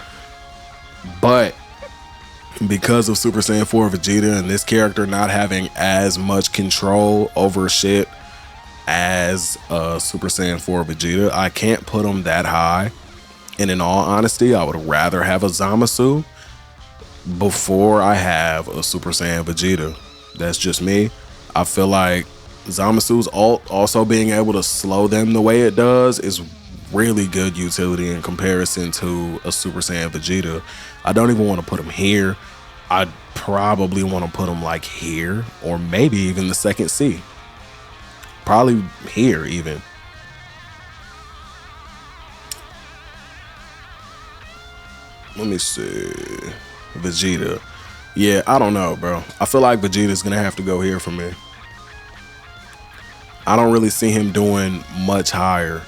but because of Super Saiyan 4 Vegeta and this character not having as much control over shit as Super Saiyan 4 Vegeta, I can't put him that high. And in all honesty, I would rather have a Zamasu before I have a Super Saiyan Vegeta. That's just me. I feel like Zamasu's ult also being able to slow them the way it does is really good utility in comparison to a Super Saiyan Vegeta. I don't even want to put him here. I'd probably want to put him like here, or maybe even the second C. Probably here even. Let me see. Vegeta. Yeah, I don't know, bro. I feel like Vegeta's gonna have to go here for me. I don't really see him doing much higher,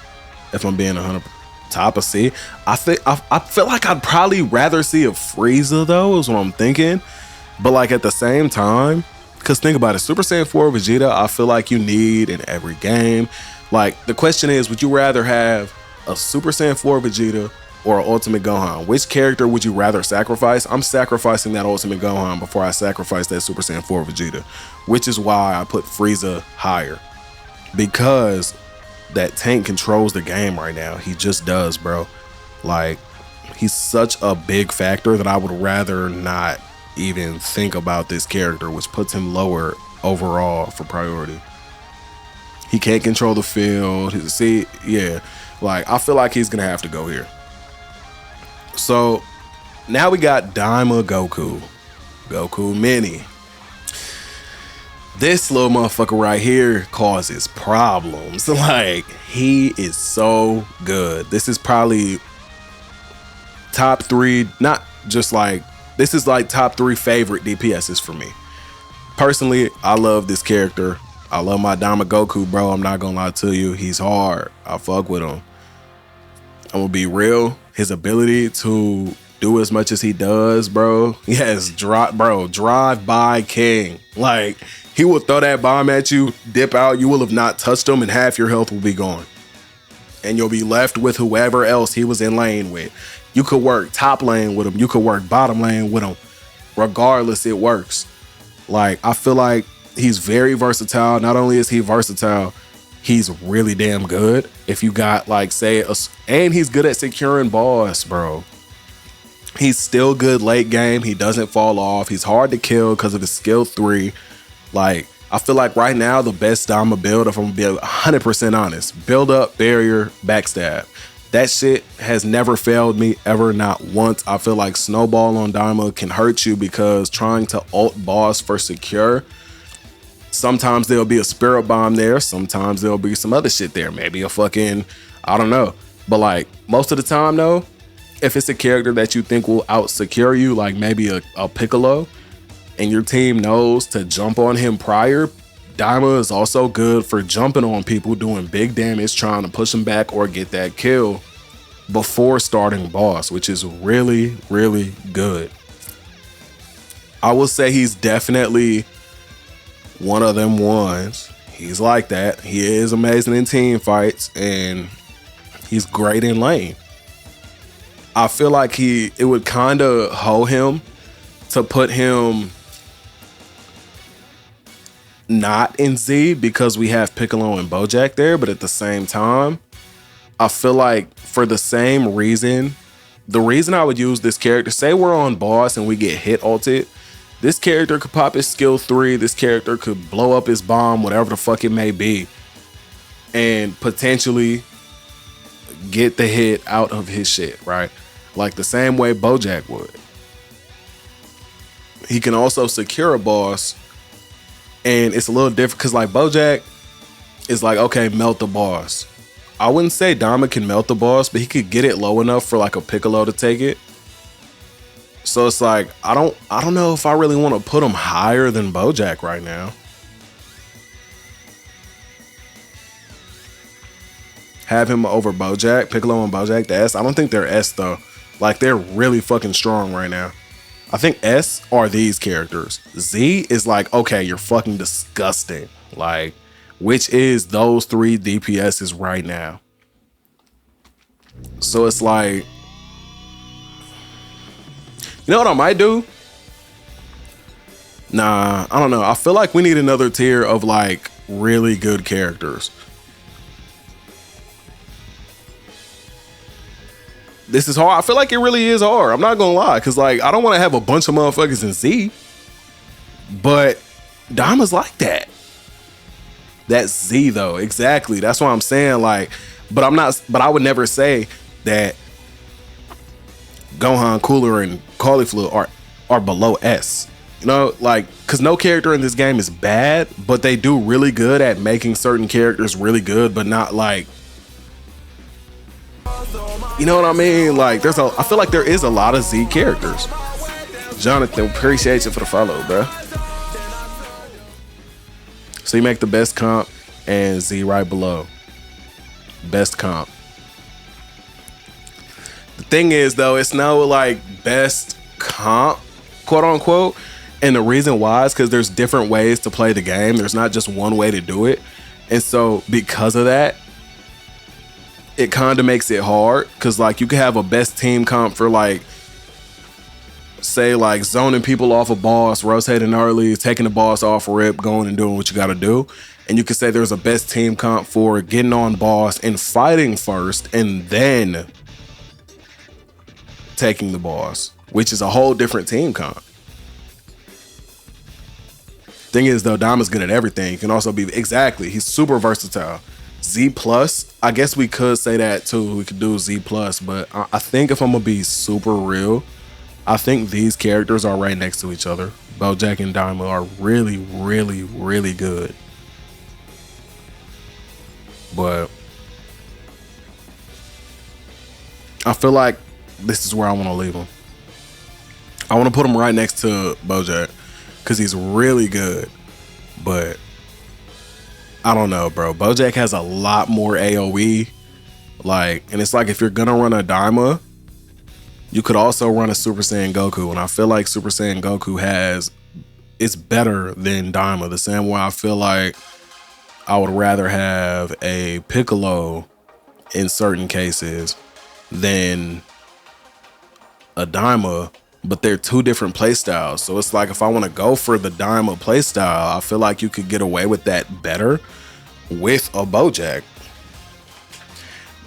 if I'm being 100%. Top of C. I feel like I'd probably rather see a Frieza though, is what I'm thinking. But like at the same time, because think about it, Super Saiyan 4 Vegeta, I feel like you need in every game. Like the question is, would you rather have a Super Saiyan 4 Vegeta or an Ultimate Gohan? Which character would you rather sacrifice? I'm sacrificing that Ultimate Gohan before I sacrifice that Super Saiyan 4 Vegeta, which is why I put Frieza higher, because that tank controls the game right now. He just does, bro. Like, he's such a big factor that I would rather not even think about this character, which puts him lower overall for priority. He can't control the field. See, yeah, like I feel like he's gonna have to go here. So now we got Daima Goku. Goku Mini. This little motherfucker right here causes problems. Like, he is so good. This is probably top 3, not just like, this is like top 3 favorite DPSs for me. Personally, I love this character. I love my Daima Goku, bro. I'm not gonna lie to you. He's hard. I fuck with him. I'm gonna be real. His ability to do as much as he does, bro. Yes, drive by king. Like, he will throw that bomb at you, dip out, you will have not touched him, and half your health will be gone. And you'll be left with whoever else he was in lane with. You could work top lane with him, you could work bottom lane with him. Regardless, it works. Like, I feel like he's very versatile. Not only is he versatile, he's really damn good. If you got, like, say, and he's good at securing boss, bro. He's still good late game. He doesn't fall off. He's hard to kill because of his skill 3. Like, I feel like right now the best Daima build, if I'm gonna be 100% honest, build up, barrier, backstab. That shit has never failed me ever, not once. I feel like snowball on Daima can hurt you because trying to ult boss for secure, sometimes there'll be a spirit bomb there, sometimes there'll be some other shit there, maybe a fucking, I don't know. But like most of the time though, if it's a character that you think will out secure you, like maybe a Piccolo, and your team knows to jump on him prior, Daima is also good for jumping on people, doing big damage, trying to push them back or get that kill before starting boss, which is really, really good. I will say he's definitely one of them ones. He's like that. He is amazing in team fights, and he's great in lane. I feel like it would kind of hoe him to put him not in Z because we have Piccolo and Bojack there, but at the same time, I feel like for the same reason, the reason I would use this character, say we're on boss and we get hit ulted, this character could pop his skill 3, this character could blow up his bomb, whatever the fuck it may be, and potentially get the hit out of his shit, right? Like the same way Bojack would. He can also secure a boss, and it's a little different because like Bojack is like, okay, melt the boss. I wouldn't say Dama can melt the boss, but he could get it low enough for like a Piccolo to take it. So it's like, I don't know if I really want to put him higher than Bojack right now. Have him over Bojack, Piccolo and Bojack, the S. I don't think they're S though. Like they're really fucking strong right now. I think S are these characters. Z is like, okay, you're fucking disgusting. Like, which is those 3 DPSs right now. So it's like, you know what I might do? Nah, I don't know. I feel like we need another tier of like really good characters. This is hard. I feel like it really is hard. I'm not gonna lie, because like I don't want to have a bunch of motherfuckers in Z, but Dama's like that. That's Z though, exactly. That's what I'm saying. Like, but I would never say that Gohan, Cooler, and Cauliflower are below S. You know, like, because no character in this game is bad, but they do really good at making certain characters really good, but not like, you know what I mean? Like, I feel like there is a lot of Z characters. Jonathan, appreciate you for the follow, bro. So you make the best comp and Z right below. Best comp. The thing is though, it's no like best comp, quote unquote. And the reason why is because there's different ways to play the game. There's not just one way to do it. And so because of that, it kind of makes it hard. Cause like you could have a best team comp for like, say like zoning people off a boss, rotating early, taking the boss off rip, going and doing what you gotta do. And you could say there's a best team comp for getting on boss and fighting first and then taking the boss, which is a whole different team comp. Thing is though, Dama's good at everything. He can also be, exactly, he's super versatile. Z plus, I guess we could say that too. We could do Z plus, but I think if I'm gonna be super real, I think these characters are right next to each other. Bojack and Dama are really, really, really good. But I feel like this is where I want to leave him. I want to put him right next to Bojack because he's really good. But I don't know, bro. Bojack has a lot more AoE. Like, and it's like if you're gonna run a Daima, you could also run a Super Saiyan Goku. And I feel like Super Saiyan Goku it's better than Daima. The same way I feel like I would rather have a Piccolo in certain cases than a Daima, but they're 2 different playstyles. So it's like if I want to go for the Daima playstyle, I feel like you could get away with that better with a Bojack.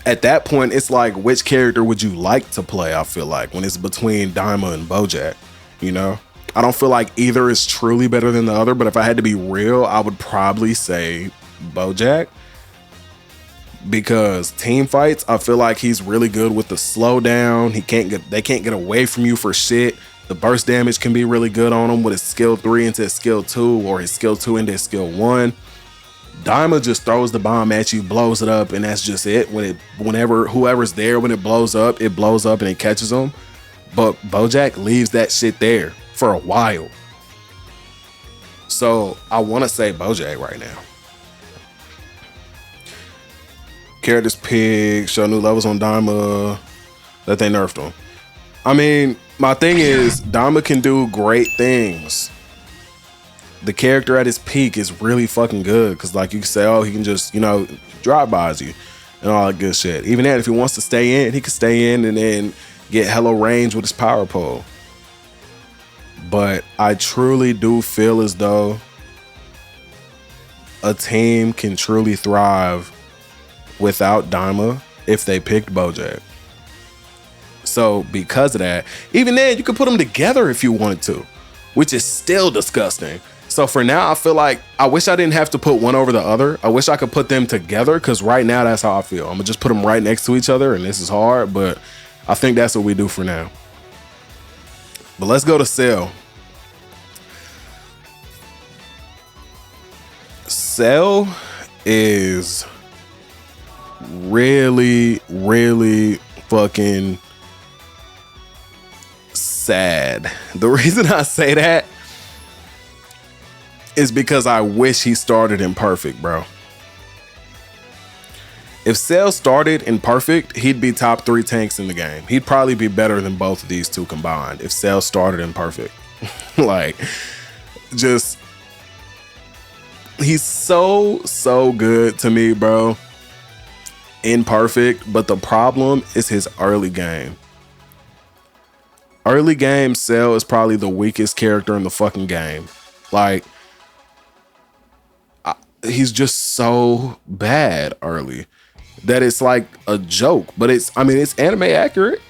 At that point, it's like, which character would you like to play? I feel like when it's between Daima and Bojack, you know, I don't feel like either is truly better than the other, but if I had to be real, I would probably say Bojack, because team fights, I feel like he's really good with the slowdown. They can't get away from you for shit. The burst damage can be really good on him with his skill 3 into his skill 2 or his skill 2 into his skill 1. Daima just throws the bomb at you, blows it up, and that's just it. Whenever whoever's there, when it blows up and it catches them. But Bojack leaves that shit there for a while. So I want to say Bojack right now. Characters pig, show new levels on Daima that they nerfed him. I mean, my thing is, Dama can do great things. The character at his peak is really fucking good. Because, like, you can say, oh, he can just, you know, drive-bys you and all that good shit. Even then, if he wants to stay in, he can stay in and then get hella range with his power pole. But I truly do feel as though a team can truly thrive without Daima if they picked Bojack. So because of that, even then, you could put them together if you wanted to, which is still disgusting. So for now, I feel like I wish I didn't have to put one over the other. I wish I could put them together, because right now that's how I feel. I'm gonna just put them right next to each other, and this is hard, but I think that's what we do for now. But let's go to Cell. Cell is really, really fucking sad. The reason I say that is because I wish he started in Perfect, bro. If Cell started in Perfect, he'd be top 3 tanks in the game. He'd probably be better than both of these two combined if Cell started in Perfect. Like, just, he's so good to me, bro, in Perfect. But the problem is his early game. Early game, Cell is probably the weakest character in the fucking game. Like, he's just so bad early that it's like a joke. But it's anime accurate.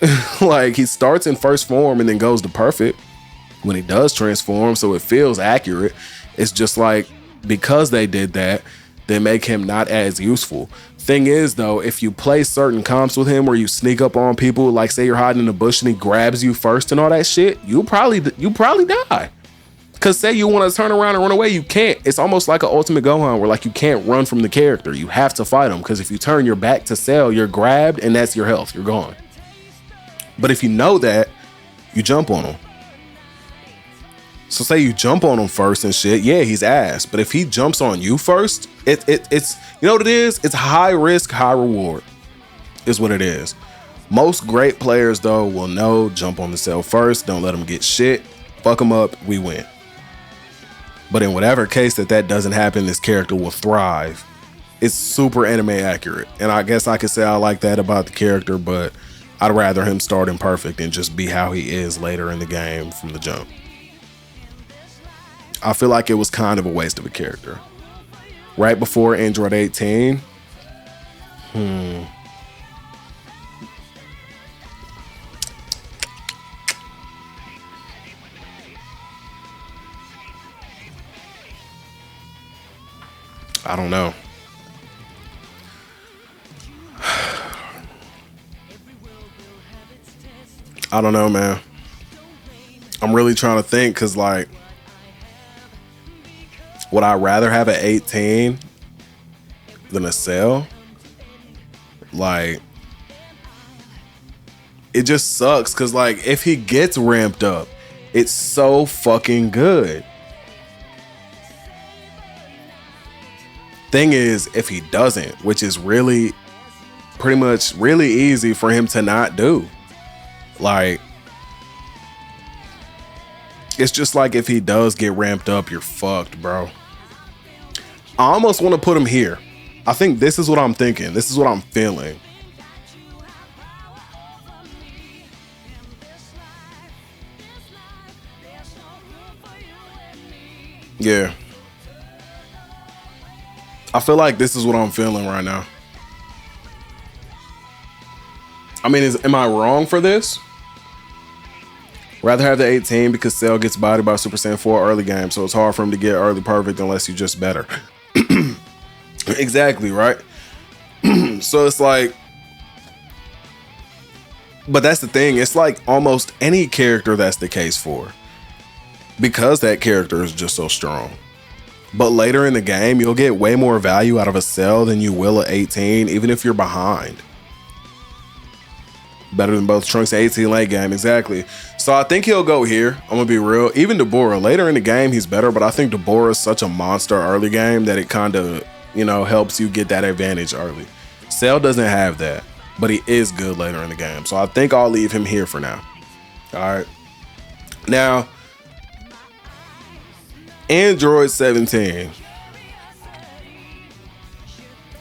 Like, he starts in first form and then goes to Perfect when he does transform, so it feels accurate. It's just like, because they did that, they make him not as useful. Thing is, though, if you play certain comps with him where you sneak up on people, like say you're hiding in the bush and he grabs you first and all that shit, you probably die. Cause say you want to turn around and run away, you can't. It's almost like an Ultimate Gohan where like you can't run from the character. You have to fight him, because if you turn your back to Cell, you're grabbed and that's your health. You're gone. But if you know that, you jump on him. So say you jump on him first and shit, yeah, he's ass. But if he jumps on you first, it's you know what it is? It's high risk, high reward is what it is. Most great players, though, will know, jump on the Cell first, don't let him get shit, fuck him up, we win. But in whatever case that doesn't happen, this character will thrive. It's super anime accurate. And I guess I could say I like that about the character, but I'd rather him start in Perfect and just be how he is later in the game from the jump. I feel like it was kind of a waste of a character. Right before Android 18. I don't know. I don't know, man. I'm really trying to think, because like, would I rather have an 18 than a Cell? Like, it just sucks, because like, if he gets ramped up, it's so fucking good. Thing is, if he doesn't, which is really pretty much really easy for him to not do. Like, it's just like, if he does get ramped up, you're fucked, bro. I almost want to put him here. I think this is what I'm thinking. This is what I'm feeling. Yeah. I feel like this is what I'm feeling right now. I mean, am I wrong for this? Rather have the 18 because Cell gets bodied by Super Saiyan 4 early game, so it's hard for him to get early Perfect unless you're just better. Exactly, right? So it's like, but that's the thing. It's like almost any character that's the case for, because that character is just so strong. But later in the game, you'll get way more value out of a Cell than you will at 18, even if you're behind. Better than both Trunks and 18 late game, exactly. So I think he'll go here. I'm gonna be real. Even Deborah, later in the game, he's better, but I think Deborah is such a monster early game that it kind of, you know, helps you get that advantage early. Cell doesn't have that, but he is good later in the game. So I think I'll leave him here for now. All right. Now, Android 17.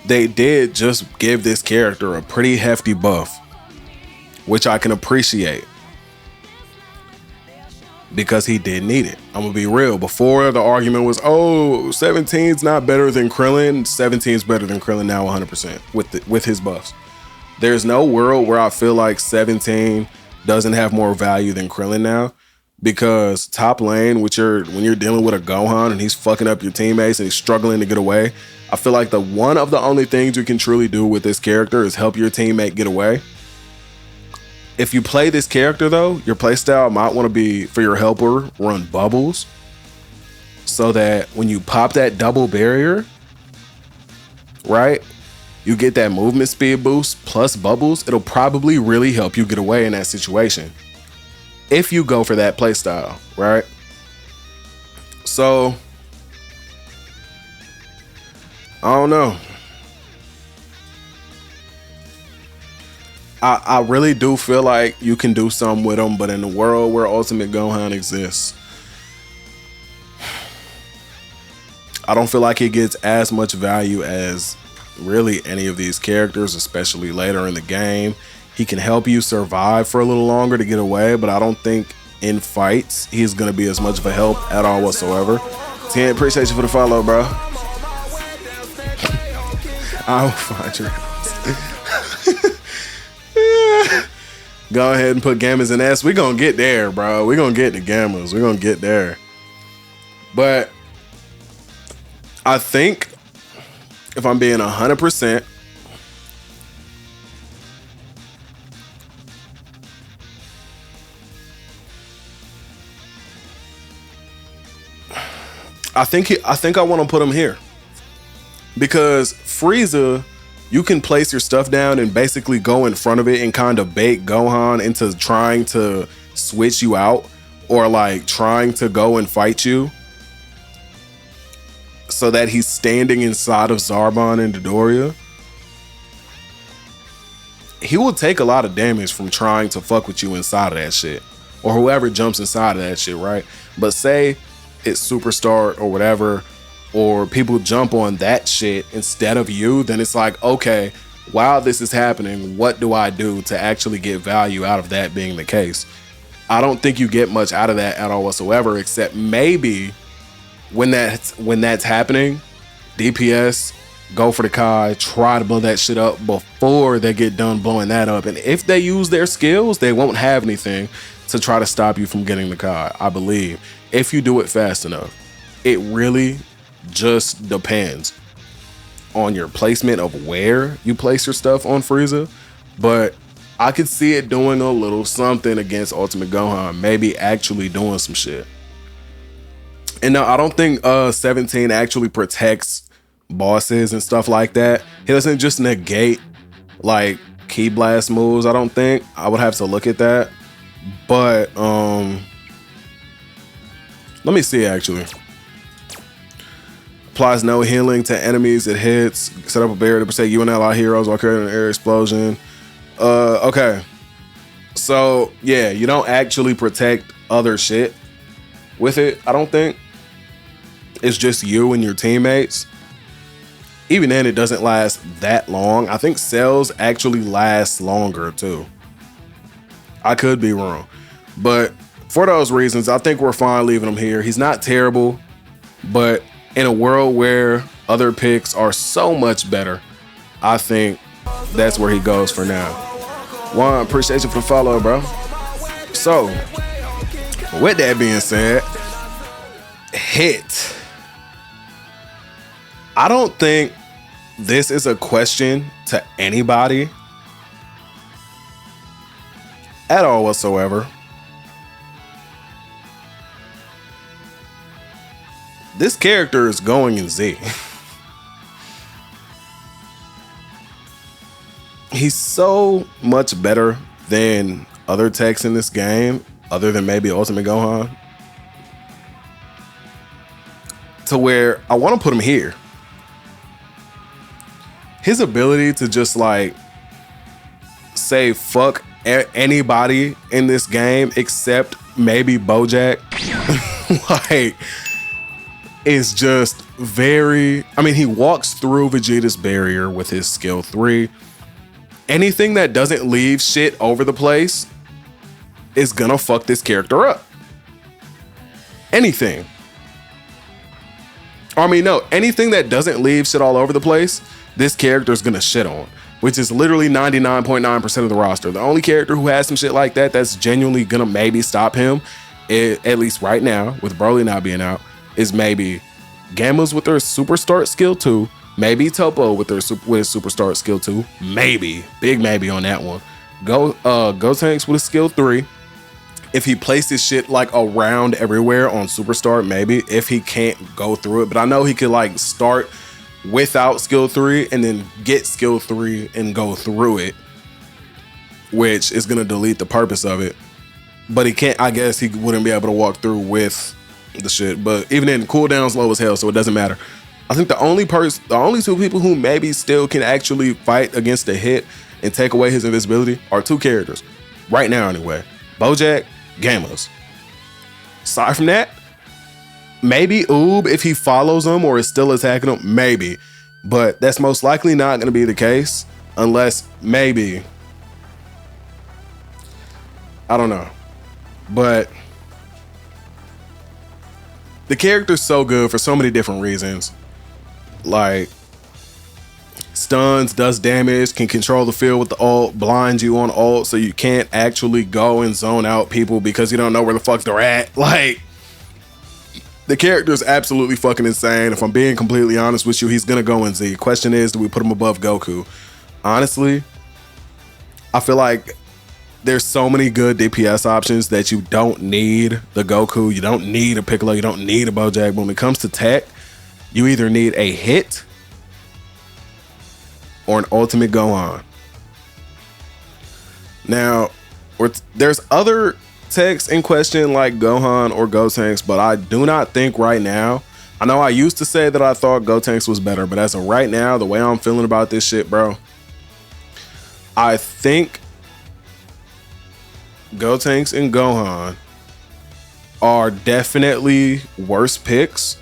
They did just give this character a pretty hefty buff, which I can appreciate because he did need it. I'm gonna be real. Before, the argument was, oh, 17's not better than Krillin. 17's better than Krillin now 100% with his buffs. There's no world where I feel like 17 doesn't have more value than Krillin now, because top lane, when you're dealing with a Gohan and he's fucking up your teammates and he's struggling to get away, I feel like one of the only things you can truly do with this character is help your teammate get away. If you play this character though, your playstyle might want to be, for your helper, run bubbles, so that when you pop that double barrier, right, you get that movement speed boost plus bubbles. It'll probably really help you get away in that situation if you go for that playstyle, right? So I don't know. I really do feel like you can do something with them, but in the world where Ultimate Gohan exists, I don't feel like it gets as much value as really any of these characters, especially later in the game. He can help you survive for a little longer to get away, but I don't think in fights he's going to be as much of a help at all whatsoever. 10, appreciate you for the follow, bro. I'll find your house. Go ahead and put Gammas in S. We're going to get there, bro. We're going to get the Gammas. We're going to get there. But I think, if I'm being 100%, I think I want to put him here, because Frieza, you can place your stuff down and basically go in front of it and kind of bait Gohan into trying to switch you out, or like trying to go and fight you, so that he's standing inside of Zarbon and Dodoria. He will take a lot of damage from trying to fuck with you inside of that shit, or whoever jumps inside of that shit, right? But say it's Superstar or whatever, or people jump on that shit instead of you, then it's like, okay, while this is happening, what do I do to actually get value out of that being the case? I don't think you get much out of that at all whatsoever, except maybe when that's happening, DPS, go for the Kai, try to blow that shit up before they get done blowing that up. And if they use their skills, they won't have anything to try to stop you from getting the Kai, I believe, if you do it fast enough. It really just depends on your placement of where you place your stuff on Frieza, but I could see it doing a little something against Ultimate Gohan, maybe actually doing some shit. And no, I don't think 17 actually protects bosses and stuff like that. He doesn't just negate like Ki Blast moves, I don't think. I would have to look at that. But let me see actually. Applies no healing to enemies it hits. Set up a barrier to protect you and ally heroes while creating an air explosion. Okay. So yeah, you don't actually protect other shit with it, I don't think. It's just you and your teammates. Even then, it doesn't last that long. I think cells actually last longer too. I could be wrong, but for those reasons, I think we're fine leaving him here. He's not terrible, but in a world where other picks are so much better, I think that's where he goes for now. One, appreciate you for the follow, bro. So, with that being said, hit. I don't think this is a question to anybody at all whatsoever. This character is going in Z. He's so much better than other techs in this game, other than maybe Ultimate Gohan, to where I want to put him here. His ability to just like say fuck anybody in this game except maybe Bojack. Like, it's just very, I mean, he walks through Vegeta's barrier with his skill 3. Anything that doesn't leave shit over the place is gonna fuck this character up. Anything. I mean, no, anything that doesn't leave shit all over the place, this character is gonna shit on, which is literally 99.9% of the roster. The only character who has some shit like that that's genuinely gonna maybe stop him, at least right now, with Broly not being out, is maybe Gamma's with their Super Start skill 2, maybe Topo with his Super Start skill 2, maybe, big maybe on that one. Gotenks with a skill 3. If he places shit like around everywhere on Super Start, maybe, if he can't go through it. But I know he could like start without skill 3 and then get skill 3 and go through it, which is gonna delete the purpose of it. But he can't, I guess he wouldn't be able to walk through with the shit. But even then, cooldown's low as hell, so it doesn't matter. I think the only 2 people who maybe still can actually fight against a hit and take away his invisibility are 2 characters. Right now, anyway. Bojack, Gamma's. Aside from that, maybe Oob if he follows him or is still attacking him, maybe. But that's most likely not going to be the case unless maybe. I don't know. But the character's so good for so many different reasons. Like, stuns, does damage, can control the field with the ult, blinds you on ult so you can't actually go and zone out people because you don't know where the fuck they're at. Like, the character is absolutely fucking insane. If I'm being completely honest with you, he's gonna go in Z. Question is, do we put him above Goku? Honestly, I feel like there's so many good DPS options that you don't need the Goku, you don't need a Piccolo, you don't need a Bojack. But when it comes to tech, you either need a hit or an ultimate Gohan. Now, there's other techs in question like Gohan or Gotenks, but I do not think right now. I know I used to say that I thought Gotenks was better, but as of right now, the way I'm feeling about this shit, bro, I think Gotenks and Gohan are definitely worse picks.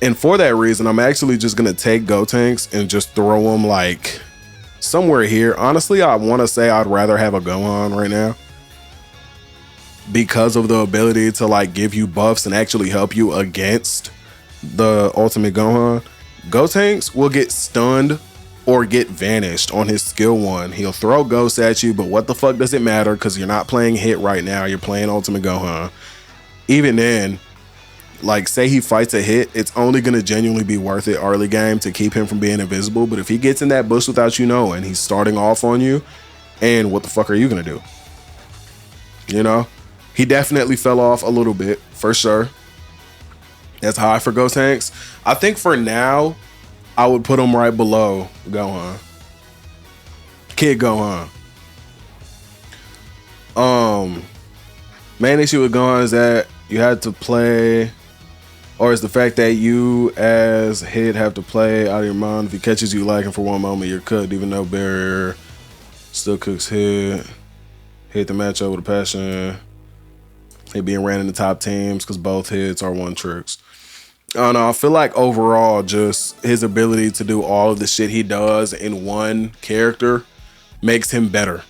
And for that reason, I'm actually just going to take Gotenks and just throw them like somewhere here. Honestly, I want to say I'd rather have a Gohan right now because of the ability to like give you buffs and actually help you against the ultimate Gohan. Gotenks will get stunned or get vanished on his skill 1. He'll throw ghosts at you, but what the fuck does it matter? Because you're not playing hit right now. You're playing ultimate Gohan. Even then, like, say he fights a hit, it's only going to genuinely be worth it early game to keep him from being invisible. But if he gets in that bush without you knowing, he's starting off on you, and what the fuck are you going to do? You know? He definitely fell off a little bit, for sure. That's high for Gotenks. I think for now, I would put him right below Gohan. Kid Gohan. Main issue with Gohan is that you had to play, or is the fact that you as Hit have to play out of your mind. If he catches you lacking for one moment, you're cooked, even though barrier still cooks Hit. Hit the matchup with a passion. He being ran in the top teams because both hits are 1 tricks. I don't know. I feel like overall, just his ability to do all of the shit he does in one character makes him better.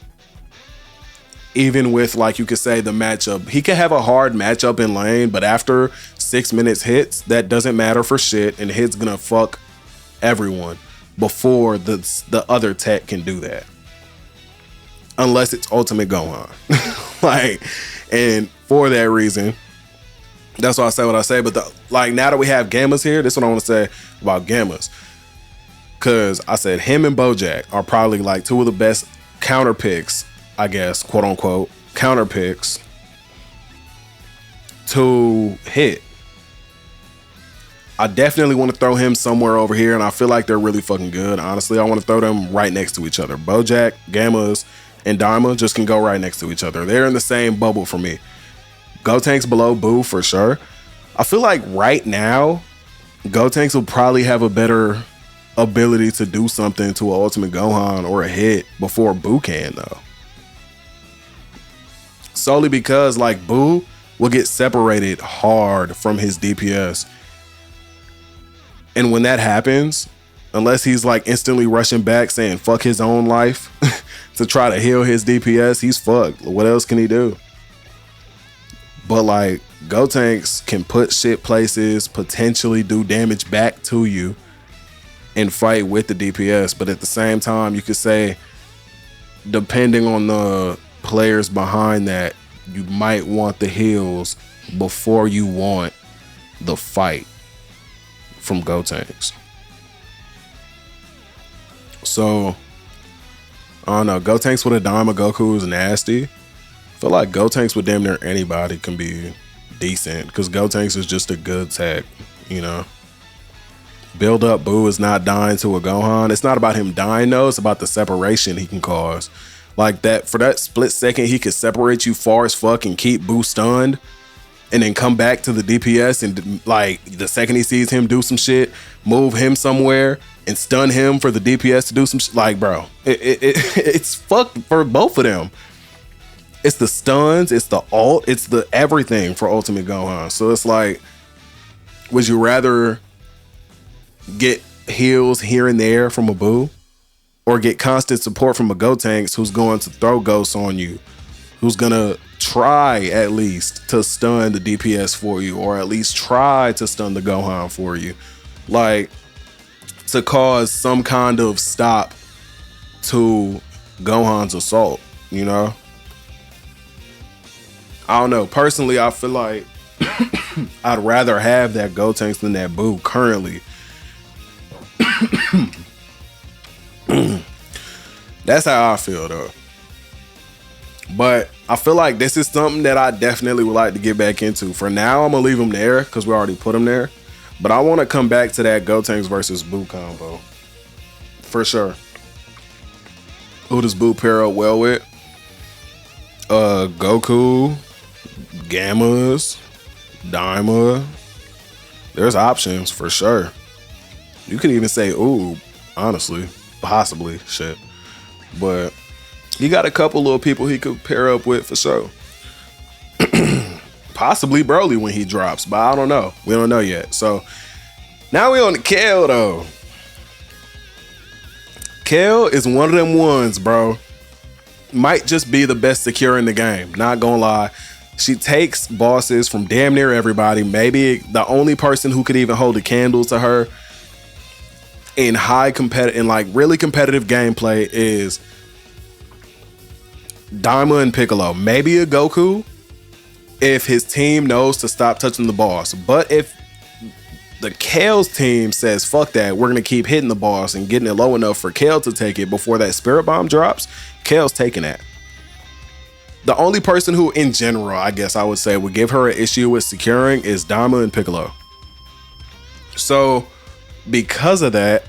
Even with, like, you could say the matchup. He could have a hard matchup in lane, but after 6 minutes hits, that doesn't matter for shit, and Hit's gonna fuck everyone before the other tech can do that. Unless it's Ultimate Gohan. Like, and for that reason, that's why I say what I say. But now that we have Gammas here, this is what I want to say about Gammas. Because I said him and Bojack are probably like 2 of the best counter picks, I guess, quote unquote, counter picks to Hit. I definitely want to throw him somewhere over here, and I feel like they're really fucking good. Honestly, I want to throw them right next to each other. Bojack, Gammas, and Daima just can go right next to each other. They're in the same bubble for me. Gotenks below Boo for sure. I feel like right now, Gotenks will probably have a better ability to do something to an Ultimate Gohan or a Hit before Boo can, though. solely because like Boo will get separated hard from his DPS. And when that happens, unless he's like instantly rushing back saying fuck his own life to try to heal his DPS, he's fucked. What else can he do? But like Gotenks can put shit places, potentially do damage back to you and fight with the DPS. But at the same time, you could say, depending on the players behind that, you might want the heals before you want the fight from Gotenks. So I don't know, Gotenks with a Daima Goku is nasty. I feel like Gotenks with damn near anybody can be decent because Gotenks is just a good tech, you know. Build up Boo is not dying to a Gohan. It's not about him dying though, it's about the separation he can cause. Like that, for that split second, he could separate you far as fuck and keep Boo stunned and then come back to the DPS and like the second he sees him do some shit, move him somewhere and stun him for the DPS to do some shit. Like, bro, it's fucked for both of them. It's the stuns, it's the ult, it's the everything for Ultimate Gohan. So it's like, would you rather get heals here and there from a Boo or get constant support from a Gotenks who's going to throw ghosts on you, who's gonna try at least to stun the DPS for you, or at least try to stun the Gohan for you, like to cause some kind of stop to Gohan's assault, you know? I don't know. Personally, I feel like I'd rather have that Gotenks than that Boo currently. That's how I feel though. But I feel like this is something that I definitely would like to get back into. For now, I'm gonna leave him there because we already put him there. But I want to come back to that Gotenks versus Boo combo for sure. Who does Boo pair up well with? Goku, Gammas, Daima. There's options for sure. You can even say ooh, honestly, possibly shit. But he got a couple little people he could pair up with for sure. Possibly Broly when he drops, but I don't know. We don't know yet. So now we on the Kale though. Kale is one of them ones, bro. Might just be the best secure in the game. Not gonna lie. She takes bosses from damn near everybody. Maybe the only person who could even hold a candle to her in like really competitive gameplay is Daima and Piccolo. Maybe a Goku if his team knows to stop touching the boss. But if the Kale's team says fuck that, we're gonna keep hitting the boss and getting it low enough for Kale to take it before that spirit bomb drops, Kale's taking that. The only person who in general, I guess I would say, would give her an issue with securing is Daima and Piccolo. So because of that,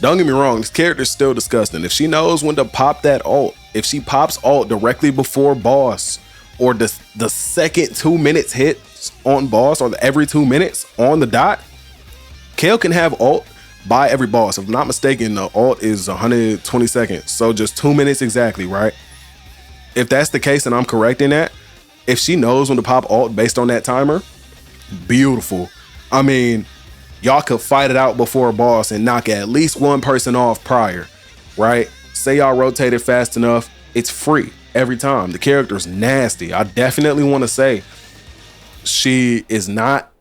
don't get me wrong, this character's still disgusting. If she knows when to pop that ult, if she pops ult directly before boss, or the second 2 minutes hit on boss, or every 2 minutes on the dot, Kale can have ult by every boss. If I'm not mistaken, the ult is 120 seconds. So just 2 minutes exactly, right? If that's the case and I'm correct in that, if she knows when to pop ult based on that timer, beautiful. I mean, y'all could fight it out before a boss and knock at least one person off prior, right? Say y'all rotate it fast enough, it's free every time. The character's nasty. I definitely want to say she is not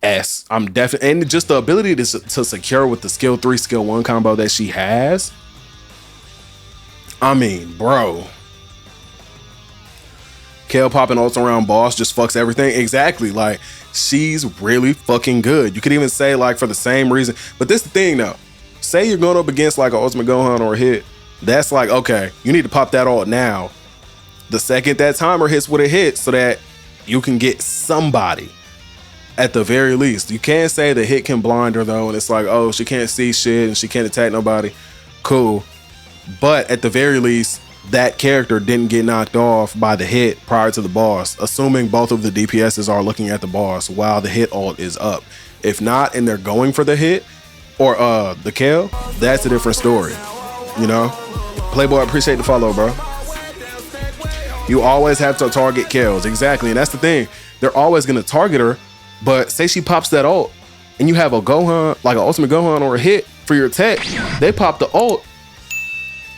S. I'm definitely, and just the ability to secure with the skill 3, skill 1 combo that she has. I mean, bro. Kale popping ults around boss just fucks everything. Exactly. Like, she's really fucking good. You could even say like for the same reason. But this is the thing though. Say you're going up against like an Ultimate Gohan or a hit. That's like, okay, you need to pop that ult now. The second that timer hits with a hit so that you can get somebody at the very least. You can't say the hit can blind her though. And it's like, oh, she can't see shit and she can't attack nobody. Cool. But at the very least, that character didn't get knocked off by the hit prior to the boss, assuming both of the DPSs are looking at the boss while the hit ult is up. If not, and they're going for the hit or the kill, that's a different story, you know? Playboy, appreciate the follow, bro. You always have to target Kales. Exactly. And that's the thing. They're always going to target her. But say she pops that ult and you have a Gohan, like an ultimate Gohan or a hit for your tech, they pop the ult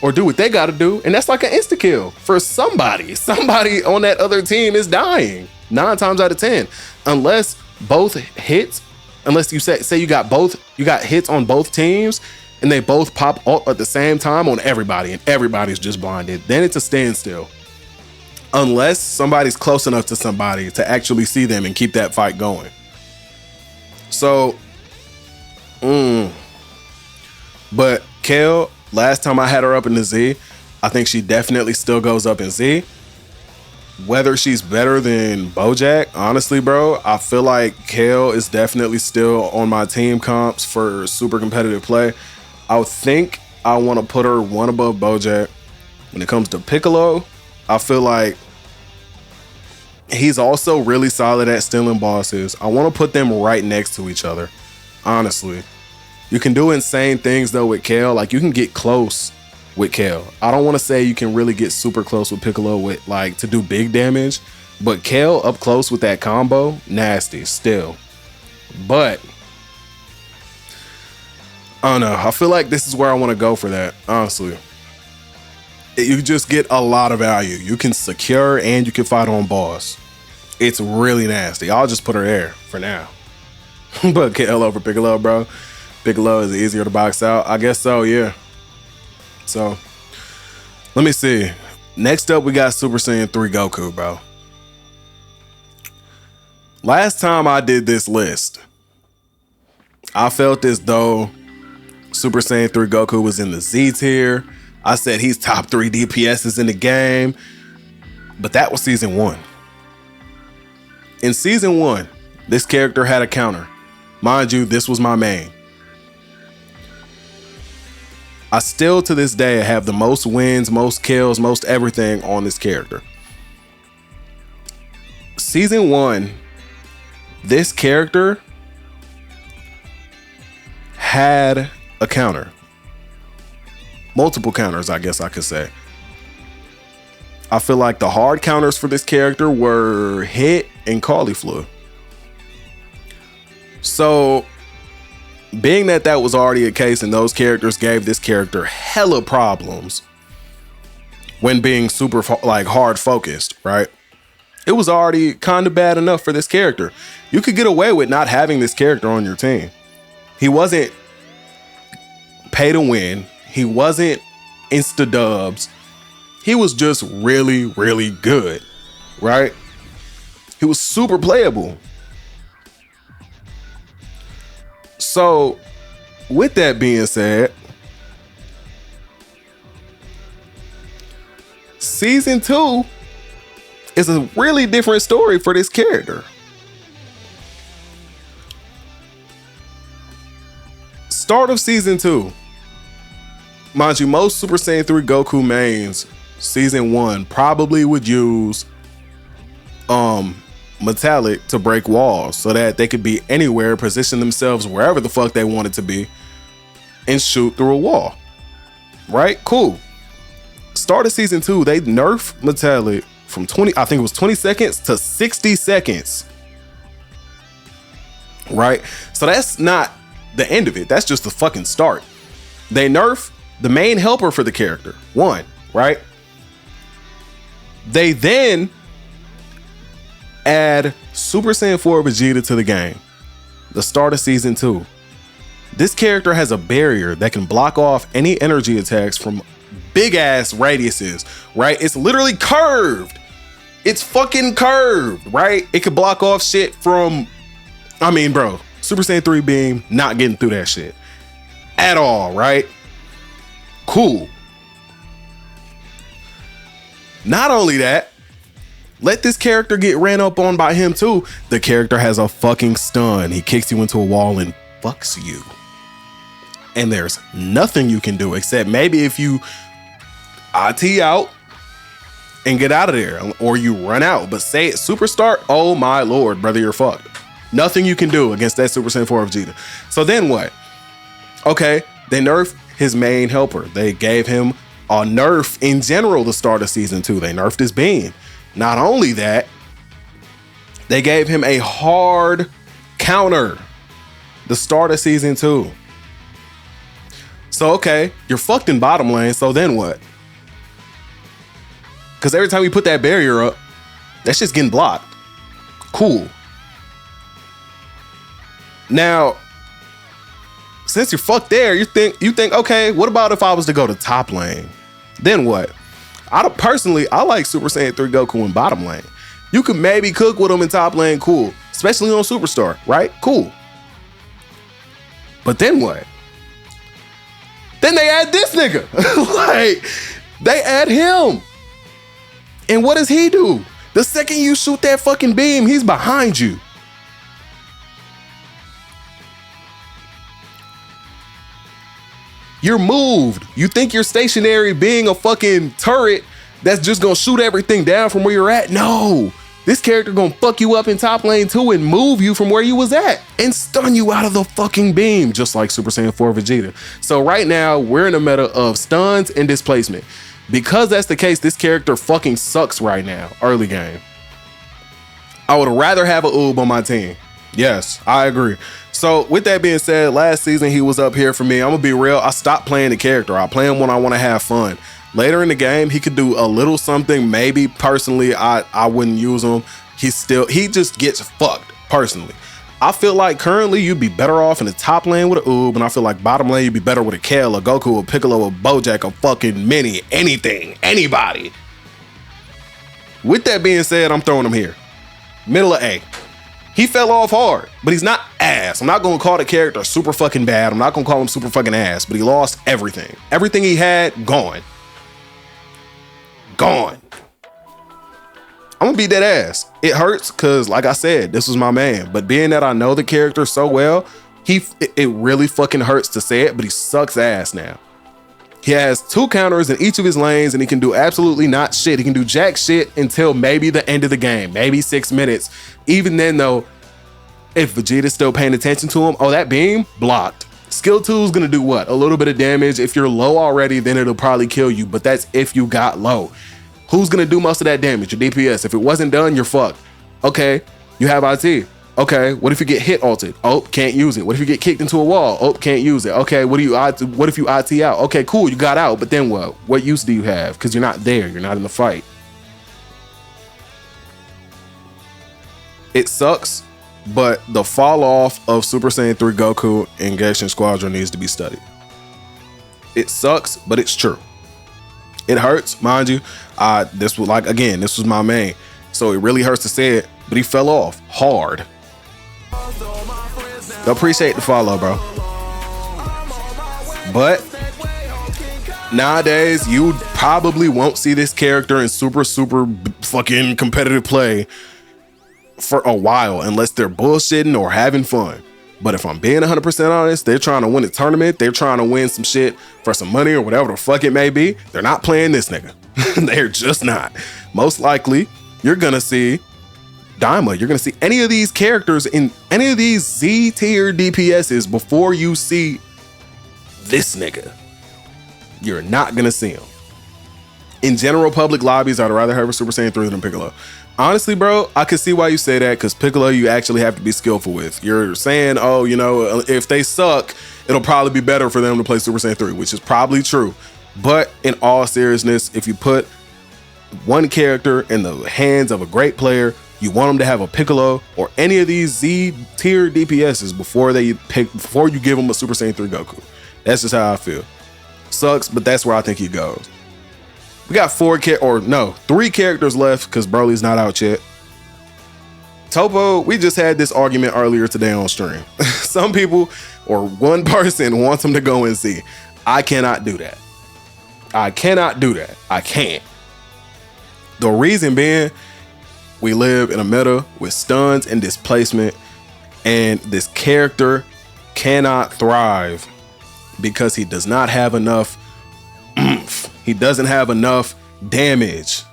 or do what they got to do. And that's like an insta kill for somebody. Somebody on that other team is dying 9 times out of 10. Unless both hits, unless you say you got hits on both teams and they both pop ult at the same time on everybody and everybody's just blinded. Then it's a standstill. Unless somebody's close enough to somebody to actually see them and keep that fight going. So, but Kale, last time I had her up in the Z, I think she definitely still goes up in Z. Whether she's better than Bojack, honestly, bro, I feel like Kale is definitely still on my team comps for super competitive play. I would think I want to put her one above Bojack. When it comes to Piccolo, I feel like he's also really solid at stealing bosses. I want to put them right next to each other, honestly. You can do insane things though with Kale. Like you can get close with Kale. I don't want to say you can really get super close with Piccolo with like to do big damage, but Kale up close with that combo, nasty still. But I don't know. I feel like this is where I want to go for that, honestly. You just get a lot of value. You can secure and you can fight on boss. It's really nasty. I'll just put her there for now. But Kale over Piccolo, bro. Piccolo is easier to box out. I guess so, yeah. So, let me see. Next up, we got Super Saiyan 3 Goku, bro. Last time I did this list, I felt as though Super Saiyan 3 Goku was in the Z tier. I said he's top 3 DPSs in the game, but that was season 1. In season 1, this character had a counter. Mind you, this was my main. I still to this day have the most wins, most kills, most everything on this character. Season 1, this character had a counter. Multiple counters, I guess I could say. I feel like the hard counters for this character were hit and cauliflower. So, being that that was already a case and those characters gave this character hella problems when being super like hard focused, right? It was already kind of bad enough for this character. You could get away with not having this character on your team. He wasn't pay to win. He wasn't insta dubs. He was just really, really good, right? He was super playable. So, with that being said, season 2 is a really different story for this character. Start of season 2. Mind you, most Super Saiyan 3 Goku mains, season 1, probably would use metallic to break walls so that they could be anywhere, position themselves wherever the fuck they wanted to be, and shoot through a wall. Right? Cool. Start of season 2, they nerf metallic from 20 seconds to 60 seconds. Right? So that's not the end of it. That's just the fucking start. They nerf the main helper for the character, 1, right? They then add Super Saiyan 4 Vegeta to the game. The start of season 2. This character has a barrier that can block off any energy attacks from big ass radiuses, right? It's literally curved. It's fucking curved, right? It could block off shit from, I mean, bro, Super Saiyan 3 beam not getting through that shit at all, right? Cool. Not only that, let this character get ran up on by him too. The character has a fucking stun. He kicks you into a wall and fucks you. And there's nothing you can do except maybe if you IT out and get out of there, or you run out. But say it super start, oh my lord, brother, you're fucked. Nothing you can do against that Super Saiyan 4 Vegeta. So then what? Okay, they nerfed his main helper. They gave him a nerf in general the start of season 2. They nerfed his beam. Not only that, they gave him a hard counter the start of season 2. So, okay, you're fucked in bottom lane, so then what? Because every time you put that barrier up, that shit's getting blocked. Cool. Now, since you're fucked there, you think, okay, what about if I was to go to top lane? Then what? I like Super Saiyan 3 Goku in bottom lane. You could maybe cook with him in top lane, cool. Especially on Superstar, right? Cool. But then what? Then they add this nigga. Like, they add him. And what does he do? The second you shoot that fucking beam, he's behind you. You're moved. You think you're stationary being a fucking turret that's just gonna shoot everything down from where you're at? No. This character gonna fuck you up in top lane too and move you from where you was at and stun you out of the fucking beam, just like Super Saiyan 4 Vegeta. So right now, we're in a meta of stuns and displacement. Because that's the case, this character fucking sucks right now, early game. I would rather have a Oob on my team. Yes, I agree. So with that being said, last season he was up here for me. I'm gonna be real, I stopped playing the character. I play him when I wanna have fun. Later in the game, he could do a little something. Maybe personally, I wouldn't use him. He just gets fucked personally. I feel like currently you'd be better off in the top lane with a Oob, and I feel like bottom lane you'd be better with a Kale, a Goku, a Piccolo, a Bojack, a fucking Mini, anything, anybody. With that being said, I'm throwing him here. Middle of A. He fell off hard, but he's not ass. I'm not gonna call the character super fucking bad. I'm not gonna call him super fucking ass, but he lost everything. Everything he had, gone. Gone. I'm gonna beat that ass. It hurts because, like I said, this was my man. But being that I know the character so well, it really fucking hurts to say it, but he sucks ass now. He has 2 counters in each of his lanes, and he can do absolutely not shit. He can do jack shit until maybe the end of the game, maybe 6 minutes. Even then, though, if Vegeta's still paying attention to him, oh, that beam blocked. Skill 2 is gonna do what? A little bit of damage. If you're low already, then it'll probably kill you, but that's if you got low. Who's gonna do most of that damage? Your DPS. If it wasn't done, you're fucked. Okay, you have IT. Okay, what if you get hit ulted? Oh, can't use it. What if you get kicked into a wall? Oh, can't use it. Okay, what if you IT out? Okay, cool, you got out, but then what? What use do you have? Because you're not there, you're not in the fight. It sucks, but the fall off of Super Saiyan 3 Goku and Gekishin Squadra needs to be studied. It sucks, but it's true. It hurts, mind you. This was my main, so it really hurts to say it, but he fell off hard. Appreciate the follow, bro. But nowadays, you probably won't see this character in super fucking competitive play for a while unless they're bullshitting or having fun. But if I'm being 100% honest, they're trying to win a tournament, they're trying to win some shit for some money or whatever the fuck it may be, they're not playing this nigga. They're just not. Most likely, you're gonna see Daima, you're gonna see any of these characters in any of these Z tier DPSs before you see this nigga. You're not gonna see him. In general public lobbies, I'd rather have a Super Saiyan 3 than Piccolo. Honestly, bro, I can see why you say that, because Piccolo you actually have to be skillful with. You're saying, oh, you know, if they suck, it'll probably be better for them to play Super Saiyan 3, which is probably true. But in all seriousness, if you put one character in the hands of a great player, you want them to have a Piccolo or any of these Z tier DPSs before you give them a Super Saiyan 3 Goku. That's just how I feel. Sucks, but that's where I think he goes. We got 3 characters left because Broly's not out yet. Topo, we just had this argument earlier today on stream. Some people or one person wants him to go and see. I cannot do that. I cannot do that. I can't. The reason being, we live in a meta with stuns and displacement, and this character cannot thrive because he does not have enough oomph. He doesn't have enough damage.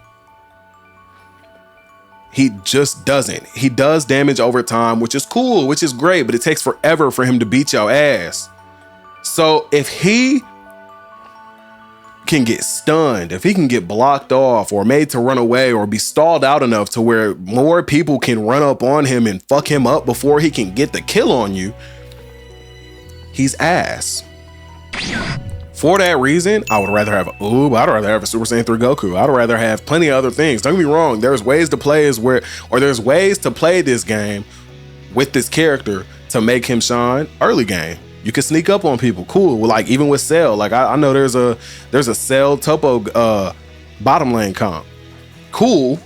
He just doesn't. He does damage over time, which is cool, which is great, but it takes forever for him to beat your ass. So if he can get stunned, if he can get blocked off or made to run away or be stalled out enough to where more people can run up on him and fuck him up before he can get the kill on you, he's ass. For that reason, I would rather have a Super Saiyan 3 Goku. I'd rather have plenty of other things. Don't get me wrong, there's ways to play there's ways to play this game with this character to make him shine early game. You can sneak up on people, cool. Like even with Cell, like I know there's a Cell Topo bottom lane comp, cool.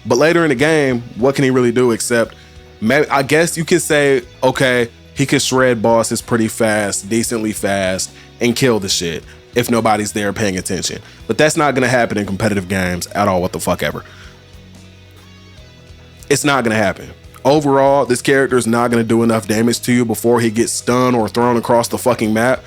But later in the game, what can he really do except maybe, I guess you could say, okay, he could shred bosses pretty fast, decently fast, and kill the shit if nobody's there paying attention. But that's not gonna happen in competitive games at all. What the fuck ever. It's not gonna happen. Overall, this character is not gonna do enough damage to you before he gets stunned or thrown across the fucking map,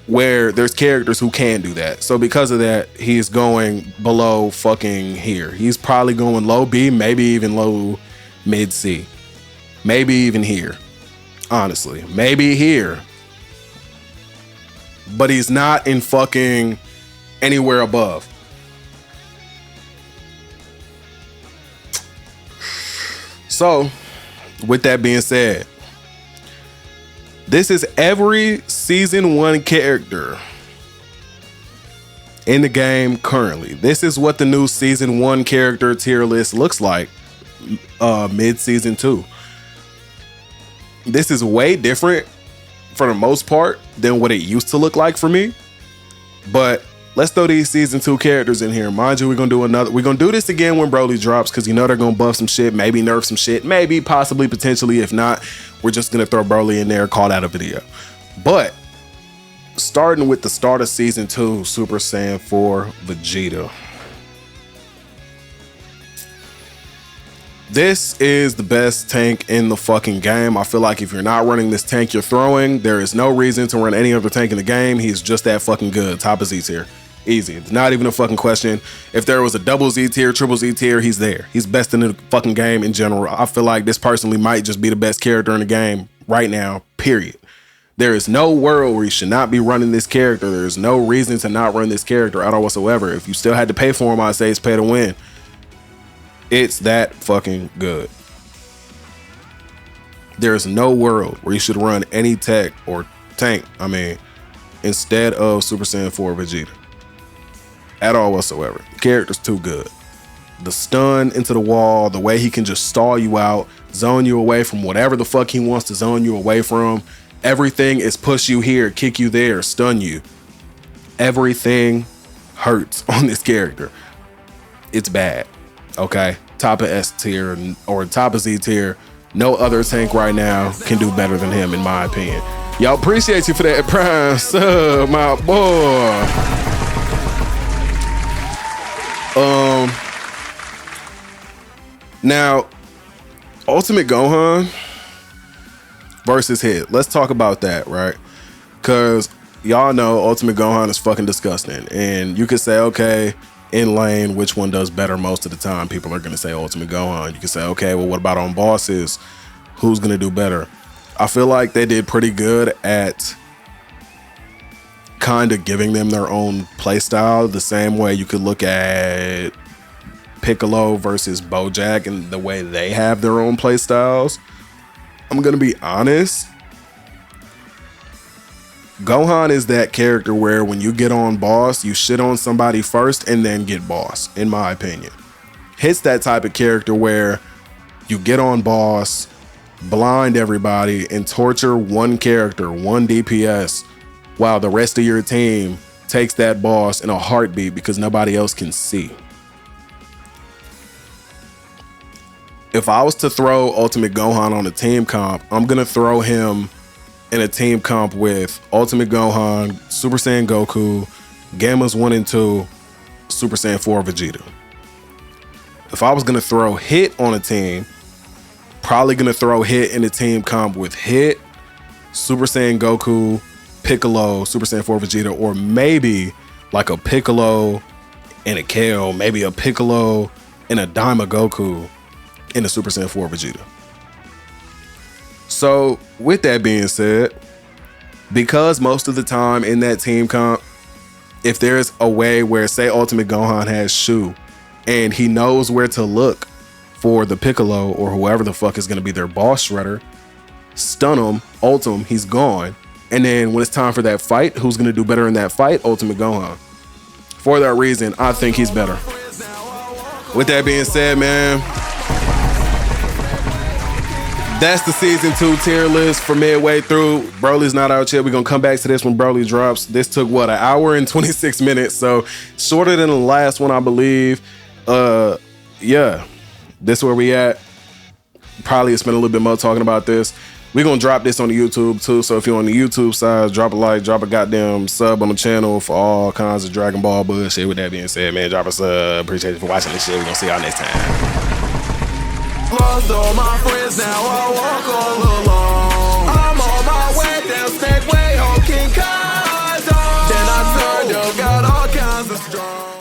where there's characters who can do that. So because of that, he's going below fucking here. He's probably going low B, maybe even low mid C. Maybe even here. Honestly, maybe here. But he's not in fucking anywhere above. So, with that being said, this is every season 1 character in the game currently. This is what the new season 1 character tier list looks like mid season 2. This is way different for the most part than what it used to look like for me. But let's throw these season 2 characters in here. Mind you, we're gonna do this again when Broly drops, because you know they're gonna buff some shit, maybe nerf some shit, maybe, possibly, potentially. If not, we're just gonna throw Broly in there, call out a video. But starting with the start of season 2, Super Saiyan 4 Vegeta. This is the best tank in the fucking game. I feel like if you're not running this tank you're throwing, there is no reason to run any other tank in the game. He's just that fucking good. Top of Z tier. Easy. It's not even a fucking question. If there was a double Z tier, triple Z tier, he's there. He's best in the fucking game in general. I feel like this personally might just be the best character in the game right now, period. There is no world where you should not be running this character. There's no reason to not run this character at all whatsoever. If you still had to pay for him, I'd say it's pay to win. It's that fucking good. There's no world where you should run any tank, instead of Super Saiyan 4 Vegeta. At all whatsoever. The character's too good. The stun into the wall, the way he can just stall you out, zone you away from whatever the fuck he wants to zone you away from. Everything is push you here, kick you there, stun you. Everything hurts on this character. It's bad. Okay, top of S tier or top of Z tier. No other tank right now can do better than him, in my opinion. Y'all, appreciate you for that prime sub, my boy. Now, Ultimate Gohan versus Hit. Let's talk about that, right? Because y'all know Ultimate Gohan is fucking disgusting, and you could say, okay, in lane, which one does better most of the time? People are going to say Ultimate Gohan. You can say, okay, well, what about on bosses? Who's going to do better? I feel like they did pretty good at kind of giving them their own playstyle, the same way you could look at Piccolo versus Bojack and the way they have their own playstyles. I'm going to be honest. Gohan is that character where when you get on boss, you shit on somebody first and then get boss, in my opinion. Hit's that type of character where you get on boss, blind everybody, and torture one character, one DPS, while the rest of your team takes that boss in a heartbeat because nobody else can see. If I was to throw Ultimate Gohan on a team comp, I'm going to throw him in a team comp with Ultimate Gohan, Super Saiyan Goku, Gammas 1 and 2, Super Saiyan 4 Vegeta. If I was going to throw Hit on a team, probably going to throw Hit in a team comp with Hit, Super Saiyan Goku, Piccolo, Super Saiyan 4 Vegeta, or maybe like a Piccolo and a Kale, maybe a Piccolo and a Daima Goku in a Super Saiyan 4 Vegeta. So with that being said, because most of the time in that team comp, if there's a way where, say, Ultimate Gohan has Shu, and he knows where to look for the Piccolo or whoever the fuck is gonna be their boss shredder, stun him, ult him, he's gone. And then when it's time for that fight, who's gonna do better in that fight? Ultimate Gohan. For that reason, I think he's better. With that being said, man, that's the season 2 tier list for midway through. Broly's not out yet. We're gonna come back to this when Broly drops. This took what, an hour and 26 minutes, so shorter than the last one, I believe. Yeah, this is where we at. Probably spend a little bit more talking about this. We're gonna drop this on the YouTube too, so if you're on the YouTube side, drop a like, drop a goddamn sub on the channel for all kinds of Dragon Ball bullshit. With that being said, man, drop a sub. Appreciate you for watching this shit. We're gonna see y'all next time. Lost all my friends, now I walk all alone. I'm on my way down, snake way on King Kaido. Then I turned up, got all kinds of strong.